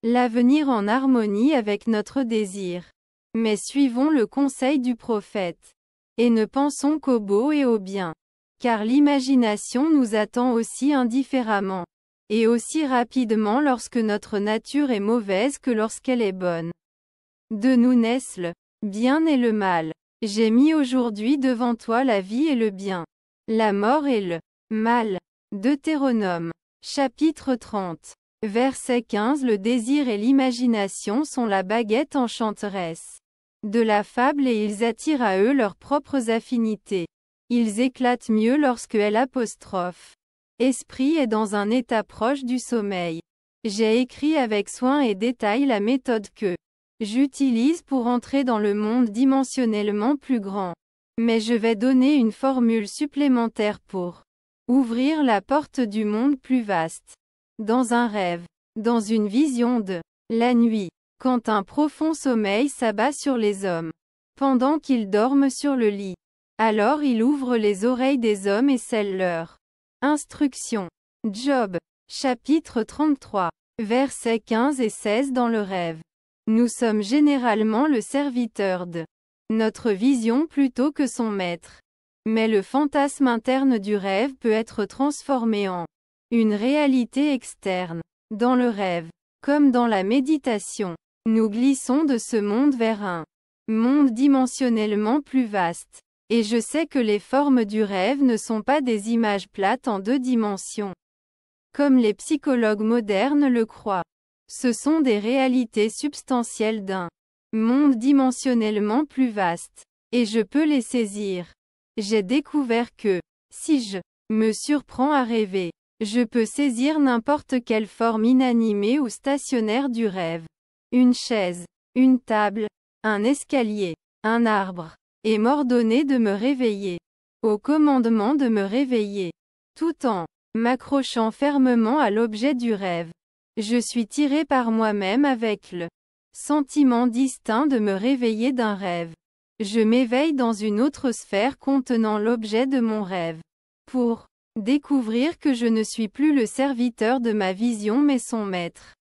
l'avenir en harmonie avec notre désir. Mais suivons le conseil du prophète. Et ne pensons qu'au beau et au bien. Car l'imagination nous attend aussi indifféremment. Et aussi rapidement lorsque notre nature est mauvaise que lorsqu'elle est bonne. De nous naissent le bien et le mal. J'ai mis aujourd'hui devant toi la vie et le bien, la mort et le mal. Deutéronome, chapitre 30. Verset 15. Le désir et l'imagination sont la baguette enchanteresse de la fable et ils attirent à eux leurs propres affinités. Ils éclatent mieux lorsque l'apostrophe esprit est dans un état proche du sommeil. J'ai écrit avec soin et détail la méthode que j'utilise pour entrer dans le monde dimensionnellement plus grand. Mais je vais donner une formule supplémentaire pour ouvrir la porte du monde plus vaste. Dans un rêve, dans une vision de la nuit, quand un profond sommeil s'abat sur les hommes, pendant qu'ils dorment sur le lit, alors il ouvre les oreilles des hommes et scelle leur instruction. Job, chapitre 33, versets 15 et 16. Dans le rêve, nous sommes généralement le serviteur de notre vision plutôt que son maître. Mais le fantasme interne du rêve peut être transformé en une réalité externe. Dans le rêve, comme dans la méditation, nous glissons de ce monde vers un monde dimensionnellement plus vaste. Et je sais que les formes du rêve ne sont pas des images plates en 2 dimensions, comme les psychologues modernes le croient. Ce sont des réalités substantielles d'un monde dimensionnellement plus vaste. Et je peux les saisir. J'ai découvert que, si je me surprends à rêver, je peux saisir n'importe quelle forme inanimée ou stationnaire du rêve. Une chaise, une table, un escalier, un arbre, et m'ordonner de me réveiller. Au commandement de me réveiller. Tout en m'accrochant fermement à l'objet du rêve. Je suis tiré par moi-même avec le sentiment distinct de me réveiller d'un rêve. Je m'éveille dans une autre sphère contenant l'objet de mon rêve. Pour découvrir que je ne suis plus le serviteur de ma vision mais son maître.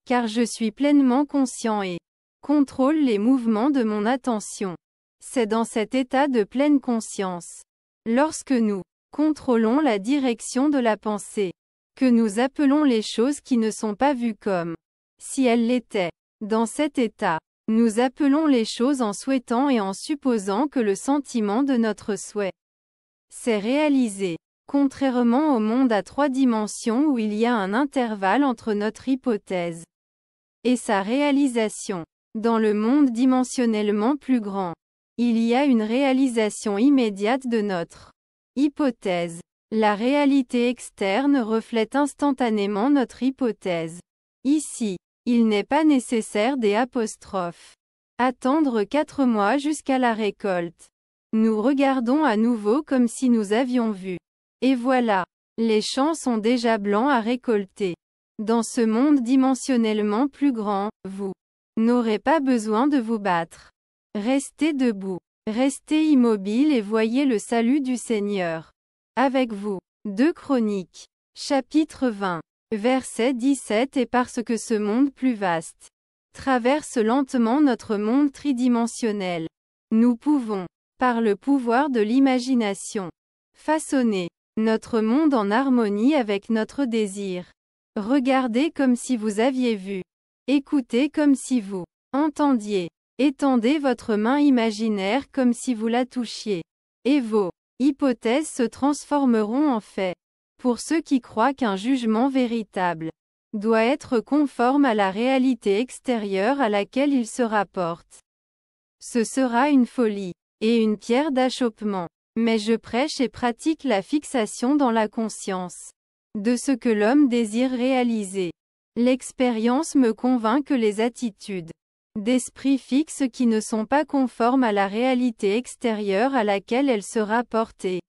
Car je suis pleinement conscient et contrôle les mouvements de mon attention. C'est dans cet état de pleine conscience, lorsque nous contrôlons la direction de la pensée, que nous appelons les choses qui ne sont pas vues comme si elles l'étaient. Dans cet état, nous appelons les choses en souhaitant et en supposant que le sentiment de notre souhait s'est réalisé. Contrairement au monde à 3 dimensions où il y a un intervalle entre notre hypothèse et sa réalisation. Dans le monde dimensionnellement plus grand, il y a une réalisation immédiate de notre hypothèse. La réalité externe reflète instantanément notre hypothèse. Ici, il n'est pas nécessaire attendre 4 mois jusqu'à la récolte. Nous regardons à nouveau comme si nous avions vu. Et voilà, les champs sont déjà blancs à récolter. Dans ce monde dimensionnellement plus grand, vous n'aurez pas besoin de vous battre. Restez debout, restez immobile et voyez le salut du Seigneur avec vous. 2 Chroniques, chapitre 20, verset 17. Et parce que ce monde plus vaste traverse lentement notre monde tridimensionnel, nous pouvons, par le pouvoir de l'imagination, façonner notre monde en harmonie avec notre désir. Regardez comme si vous aviez vu. Écoutez comme si vous entendiez. Étendez votre main imaginaire comme si vous la touchiez. Et vos hypothèses se transformeront en faits. Pour ceux qui croient qu'un jugement véritable doit être conforme à la réalité extérieure à laquelle il se rapporte, ce sera une folie et une pierre d'achoppement. Mais je prêche et pratique la fixation dans la conscience de ce que l'homme désire réaliser. L'expérience me convainc que les attitudes d'esprit fixe qui ne sont pas conformes à la réalité extérieure à laquelle elles se rapportent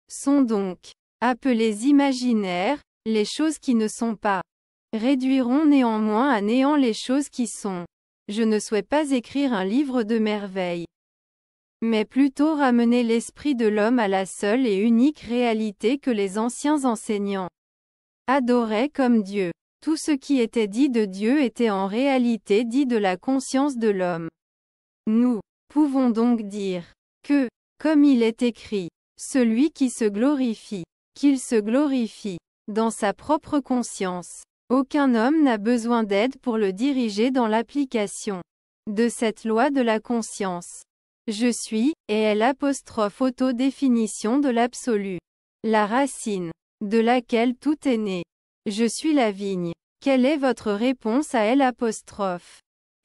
sont donc appelées imaginaires. Les choses qui ne sont pas réduiront néanmoins à néant les choses qui sont. Je ne souhaite pas écrire un livre de merveilles, mais plutôt ramener l'esprit de l'homme à la seule et unique réalité que les anciens enseignants adoraient comme Dieu. Tout ce qui était dit de Dieu était en réalité dit de la conscience de l'homme. Nous pouvons donc dire que, comme il est écrit, celui qui se glorifie, qu'il se glorifie dans sa propre conscience. Aucun homme n'a besoin d'aide pour le diriger dans l'application de cette loi de la conscience. Je suis, et est l'autodéfinition de l'absolu. La racine, de laquelle tout est né. Je suis la vigne. Quelle est votre réponse à L'?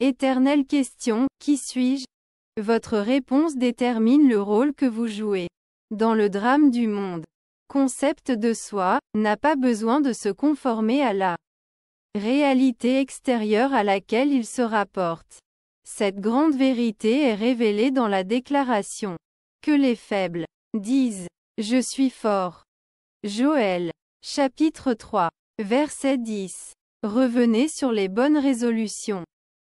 Éternelle question, qui suis-je? Votre réponse détermine le rôle que vous jouez dans le drame du monde. Concept de soi, n'a pas besoin de se conformer à la réalité extérieure à laquelle il se rapporte. Cette grande vérité est révélée dans la déclaration que les faibles disent « Je suis fort ». Joël, chapitre 3, verset 10. Revenez sur les bonnes résolutions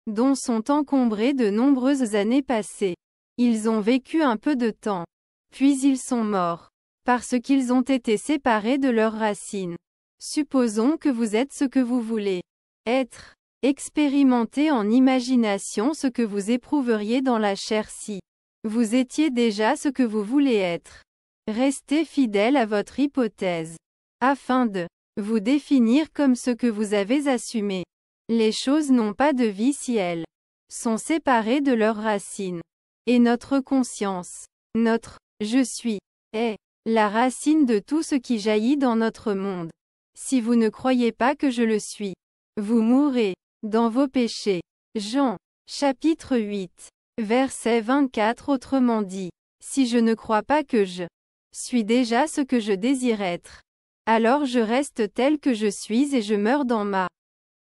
dont sont encombrées de nombreuses années passées. Ils ont vécu un peu de temps, puis ils sont morts, parce qu'ils ont été séparés de leurs racines. Supposons que vous êtes ce que vous voulez être. Expérimentez en imagination ce que vous éprouveriez dans la chair si Vous étiez déjà ce que vous voulez être. Restez fidèle à votre hypothèse. Afin de vous définir comme ce que vous avez assumé. Les choses n'ont pas de vie si elles sont séparées de leurs racines. Et notre conscience, notre je suis, est la racine de tout ce qui jaillit dans notre monde. Si vous ne croyez pas que je le suis, vous mourrez dans vos péchés. Jean, chapitre 8, verset 24. Autrement dit, si je ne crois pas que je suis déjà ce que je désire être, alors je reste tel que je suis et je meurs dans ma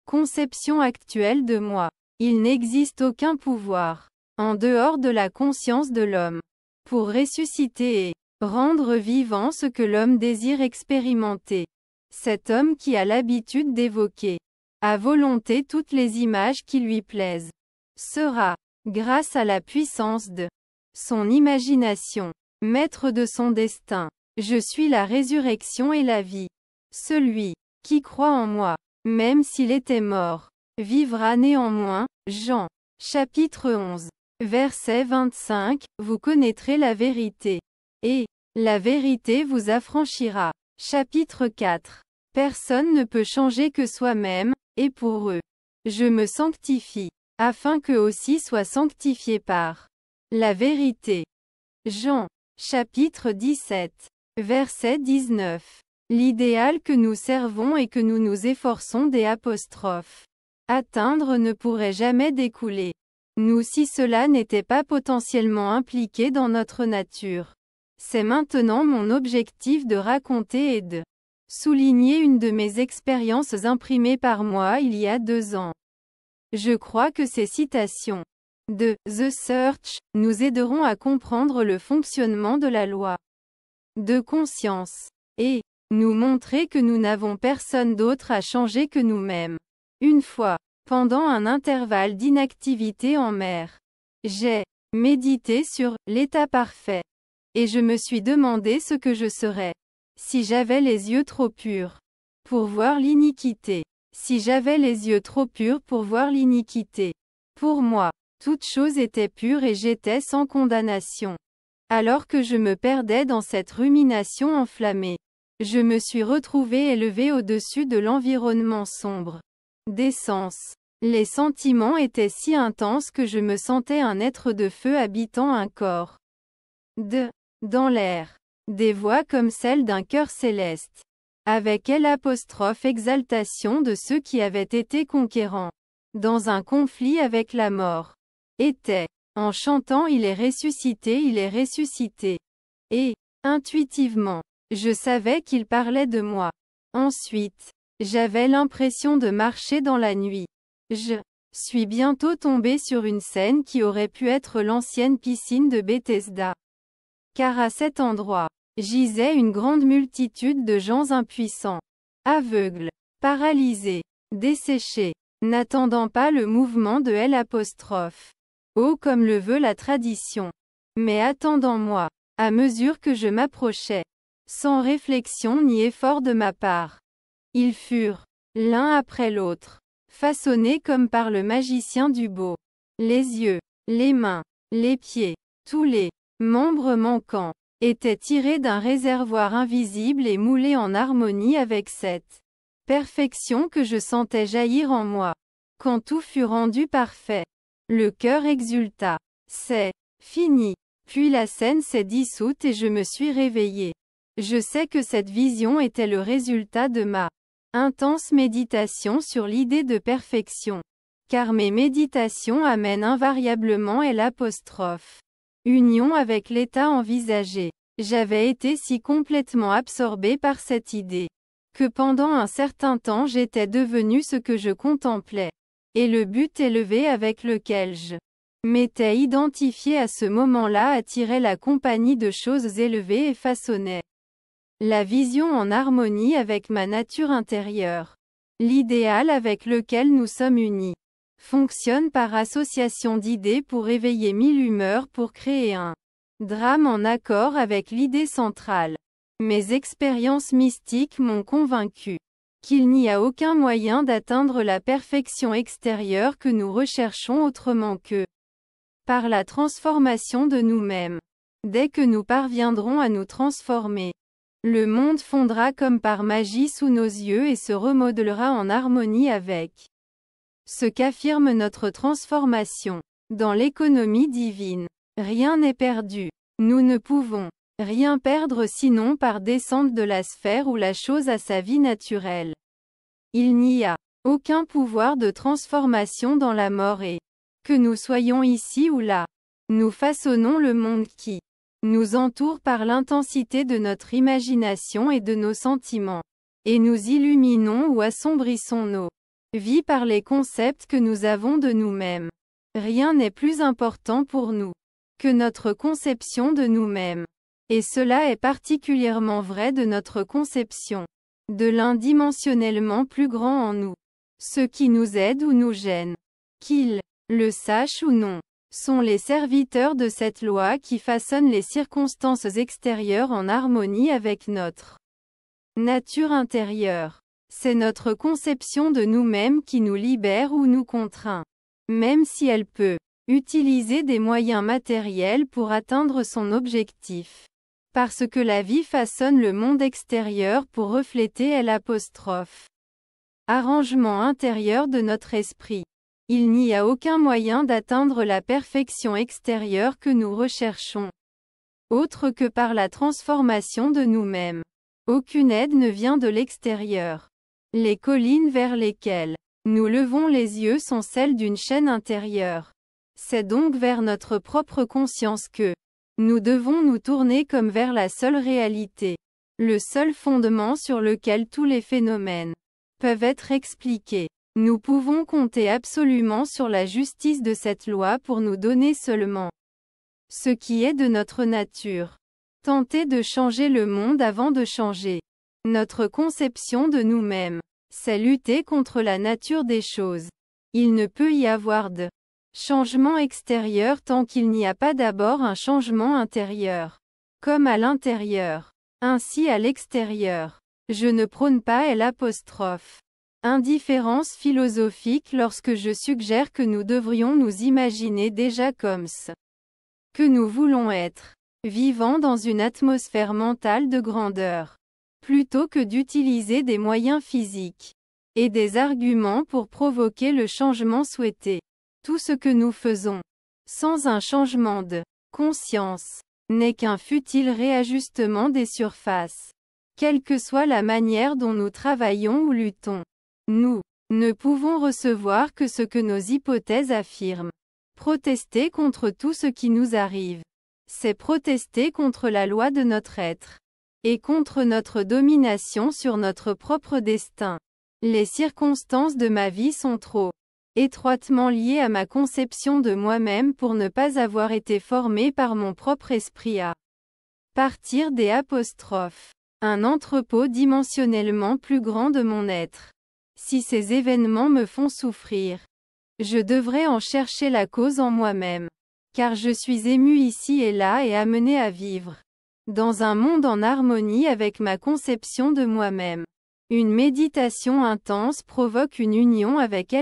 conception actuelle de moi. Il n'existe aucun pouvoir, en dehors de la conscience de l'homme, pour ressusciter et rendre vivant ce que l'homme désire expérimenter. Cet homme qui a l'habitude d'évoquer à volonté toutes les images qui lui plaisent, sera, grâce à la puissance de son imagination, maître de son destin. Je suis la résurrection et la vie. Celui qui croit en moi, même s'il était mort, vivra néanmoins. Jean, chapitre 11, verset 25, vous connaîtrez la vérité. Et la vérité vous affranchira. Chapitre 4. Personne ne peut changer que soi-même, et pour eux, je me sanctifie, afin qu'eux aussi soient sanctifiés par la vérité. Jean, chapitre 17, verset 19. L'idéal que nous servons et que nous nous efforçons atteindre ne pourrait jamais découler nous si cela n'était pas potentiellement impliqué dans notre nature. C'est maintenant mon objectif de raconter et de souligner une de mes expériences imprimées par moi il y a 2 ans. Je crois que ces citations de The Search nous aideront à comprendre le fonctionnement de la loi de conscience et nous montrer que nous n'avons personne d'autre à changer que nous-mêmes. Une fois, pendant un intervalle d'inactivité en mer, j'ai médité sur l'état parfait et je me suis demandé ce que je serais si j'avais les yeux trop purs pour voir l'iniquité. Si j'avais les yeux trop purs pour voir l'iniquité. Pour moi, toute chose était pure et j'étais sans condamnation. Alors que je me perdais dans cette rumination enflammée, je me suis retrouvé élevé au-dessus de l'environnement sombre d'essence. Les sentiments étaient si intenses que je me sentais un être de feu habitant un corps dans l'air. Des voix comme celle d'un cœur céleste. Avec exaltation de ceux qui avaient été conquérants. Dans un conflit avec la mort. Était, en chantant il est ressuscité, il est ressuscité. Et, intuitivement, je savais qu'il parlait de moi. Ensuite, j'avais l'impression de marcher dans la nuit. Je suis bientôt tombé sur une scène qui aurait pu être l'ancienne piscine de Bethesda. Car à cet endroit, gisait une grande multitude de gens impuissants, aveugles, paralysés, desséchés, n'attendant pas le mouvement de L'. Oh comme le veut la tradition. Mais attendant moi, à mesure que je m'approchais, sans réflexion ni effort de ma part. Ils furent, l'un après l'autre, façonnés comme par le magicien du beau. Les yeux, les mains, les pieds, tous les membres manquants, étaient tirés d'un réservoir invisible et moulés en harmonie avec cette perfection que je sentais jaillir en moi. Quand tout fut rendu parfait, le cœur exulta. C'est fini. Puis la scène s'est dissoute et je me suis réveillé. Je sais que cette vision était le résultat de ma intense méditation sur l'idée de perfection. Car mes méditations amènent invariablement union avec l'état envisagé. J'avais été si complètement absorbé par cette idée, que pendant un certain temps j'étais devenu ce que je contemplais, et le but élevé avec lequel je m'étais identifié à ce moment-là attirait la compagnie de choses élevées et façonnait la vision en harmonie avec ma nature intérieure. L'idéal avec lequel nous sommes unis fonctionne par association d'idées pour éveiller 1000 humeurs pour créer un drame en accord avec l'idée centrale. Mes expériences mystiques m'ont convaincu qu'il n'y a aucun moyen d'atteindre la perfection extérieure que nous recherchons autrement que par la transformation de nous-mêmes. Dès que nous parviendrons à nous transformer, le monde fondra comme par magie sous nos yeux et se remodelera en harmonie avec ce qu'affirme notre transformation. Dans l'économie divine, rien n'est perdu. Nous ne pouvons rien perdre sinon par descente de la sphère où la chose a sa vie naturelle. Il n'y a aucun pouvoir de transformation dans la mort et, que nous soyons ici ou là, nous façonnons le monde qui nous entoure par l'intensité de notre imagination et de nos sentiments, et nous illuminons ou assombrissons nos vies par les concepts que nous avons de nous-mêmes. Rien n'est plus important pour nous que notre conception de nous-mêmes. Et cela est particulièrement vrai de notre conception de l'indimensionnellement plus grand en nous. Ceux qui nous aident ou nous gênent, qu'ils le sachent ou non, sont les serviteurs de cette loi qui façonne les circonstances extérieures en harmonie avec notre nature intérieure. C'est notre conception de nous-mêmes qui nous libère ou nous contraint, même si elle peut utiliser des moyens matériels pour atteindre son objectif. Parce que la vie façonne le monde extérieur pour refléter arrangement intérieur de notre esprit. Il n'y a aucun moyen d'atteindre la perfection extérieure que nous recherchons, autre que par la transformation de nous-mêmes. Aucune aide ne vient de l'extérieur. Les collines vers lesquelles nous levons les yeux sont celles d'une chaîne intérieure. C'est donc vers notre propre conscience que nous devons nous tourner comme vers la seule réalité, le seul fondement sur lequel tous les phénomènes peuvent être expliqués. Nous pouvons compter absolument sur la justice de cette loi pour nous donner seulement ce qui est de notre nature. Tenter de changer le monde avant de changer notre conception de nous-mêmes, c'est lutter contre la nature des choses. Il ne peut y avoir de changement extérieur tant qu'il n'y a pas d'abord un changement intérieur. Comme à l'intérieur, ainsi à l'extérieur. Je ne prône pas indifférence philosophique lorsque je suggère que nous devrions nous imaginer déjà comme ce que nous voulons être, vivant dans une atmosphère mentale de grandeur, plutôt que d'utiliser des moyens physiques et des arguments pour provoquer le changement souhaité. Tout ce que nous faisons, sans un changement de conscience, n'est qu'un futile réajustement des surfaces. Quelle que soit la manière dont nous travaillons ou luttons, nous ne pouvons recevoir que ce que nos hypothèses affirment. Protester contre tout ce qui nous arrive, c'est protester contre la loi de notre être, et contre notre domination sur notre propre destin. Les circonstances de ma vie sont trop étroitement liées à ma conception de moi-même pour ne pas avoir été formé par mon propre esprit à partir des un entrepôt dimensionnellement plus grand de mon être. Si ces événements me font souffrir, je devrais en chercher la cause en moi-même. Car je suis ému ici et là et amené à vivre dans un monde en harmonie avec ma conception de moi-même. Une méditation intense provoque une union avec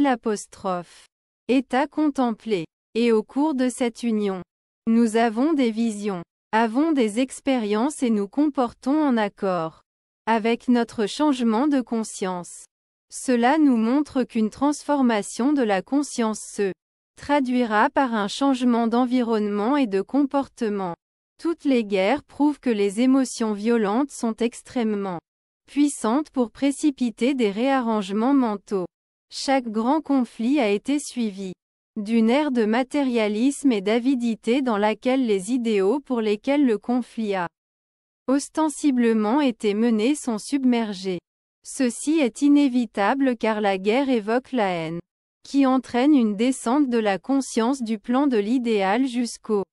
état contemplé. Et au cours de cette union, nous avons des visions, avons des expériences et nous comportons en accord avec notre changement de conscience. Cela nous montre qu'une transformation de la conscience se traduira par un changement d'environnement et de comportement. Toutes les guerres prouvent que les émotions violentes sont extrêmement puissantes pour précipiter des réarrangements mentaux. Chaque grand conflit a été suivi d'une ère de matérialisme et d'avidité dans laquelle les idéaux pour lesquels le conflit a ostensiblement été mené sont submergés. Ceci est inévitable car la guerre évoque la haine, qui entraîne une descente de la conscience du plan de l'idéal jusqu'au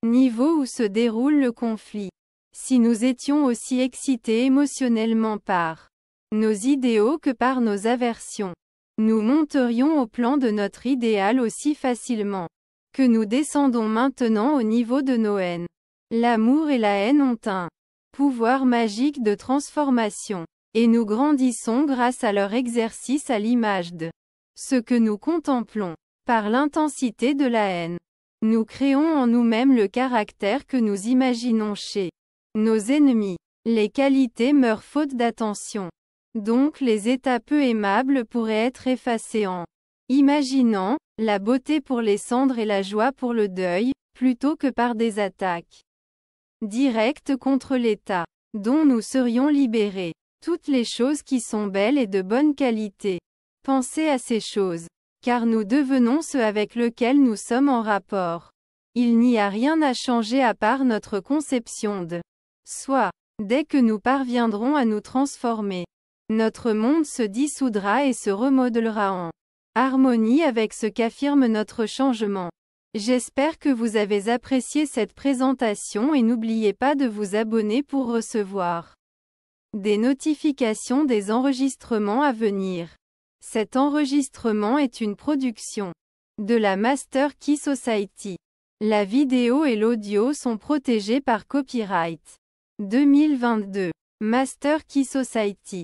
niveau où se déroule le conflit. Si nous étions aussi excités émotionnellement par nos idéaux que par nos aversions, nous monterions au plan de notre idéal aussi facilement que nous descendons maintenant au niveau de nos haines. L'amour et la haine ont un pouvoir magique de transformation, et nous grandissons grâce à leur exercice à l'image de ce que nous contemplons. Par l'intensité de la haine, Nous créons en nous-mêmes le caractère que nous imaginons chez nos ennemis. Les qualités meurent faute d'attention. Donc les états peu aimables pourraient être effacés en imaginant la beauté pour les cendres et la joie pour le deuil, plutôt que par des attaques directes contre l'état dont nous serions libérés. Toutes les choses qui sont belles et de bonne qualité. Pensez à ces choses. Car nous devenons ceux avec lesquels nous sommes en rapport. Il n'y a rien à changer à part notre conception de soi. Dès que nous parviendrons à nous transformer, notre monde se dissoudra et se remodelera en harmonie avec ce qu'affirme notre changement. J'espère que vous avez apprécié cette présentation et n'oubliez pas de vous abonner pour recevoir des notifications des enregistrements à venir. Cet enregistrement est une production de la Master Key Society. La vidéo et l'audio sont protégés par copyright 2022. Master Key Society.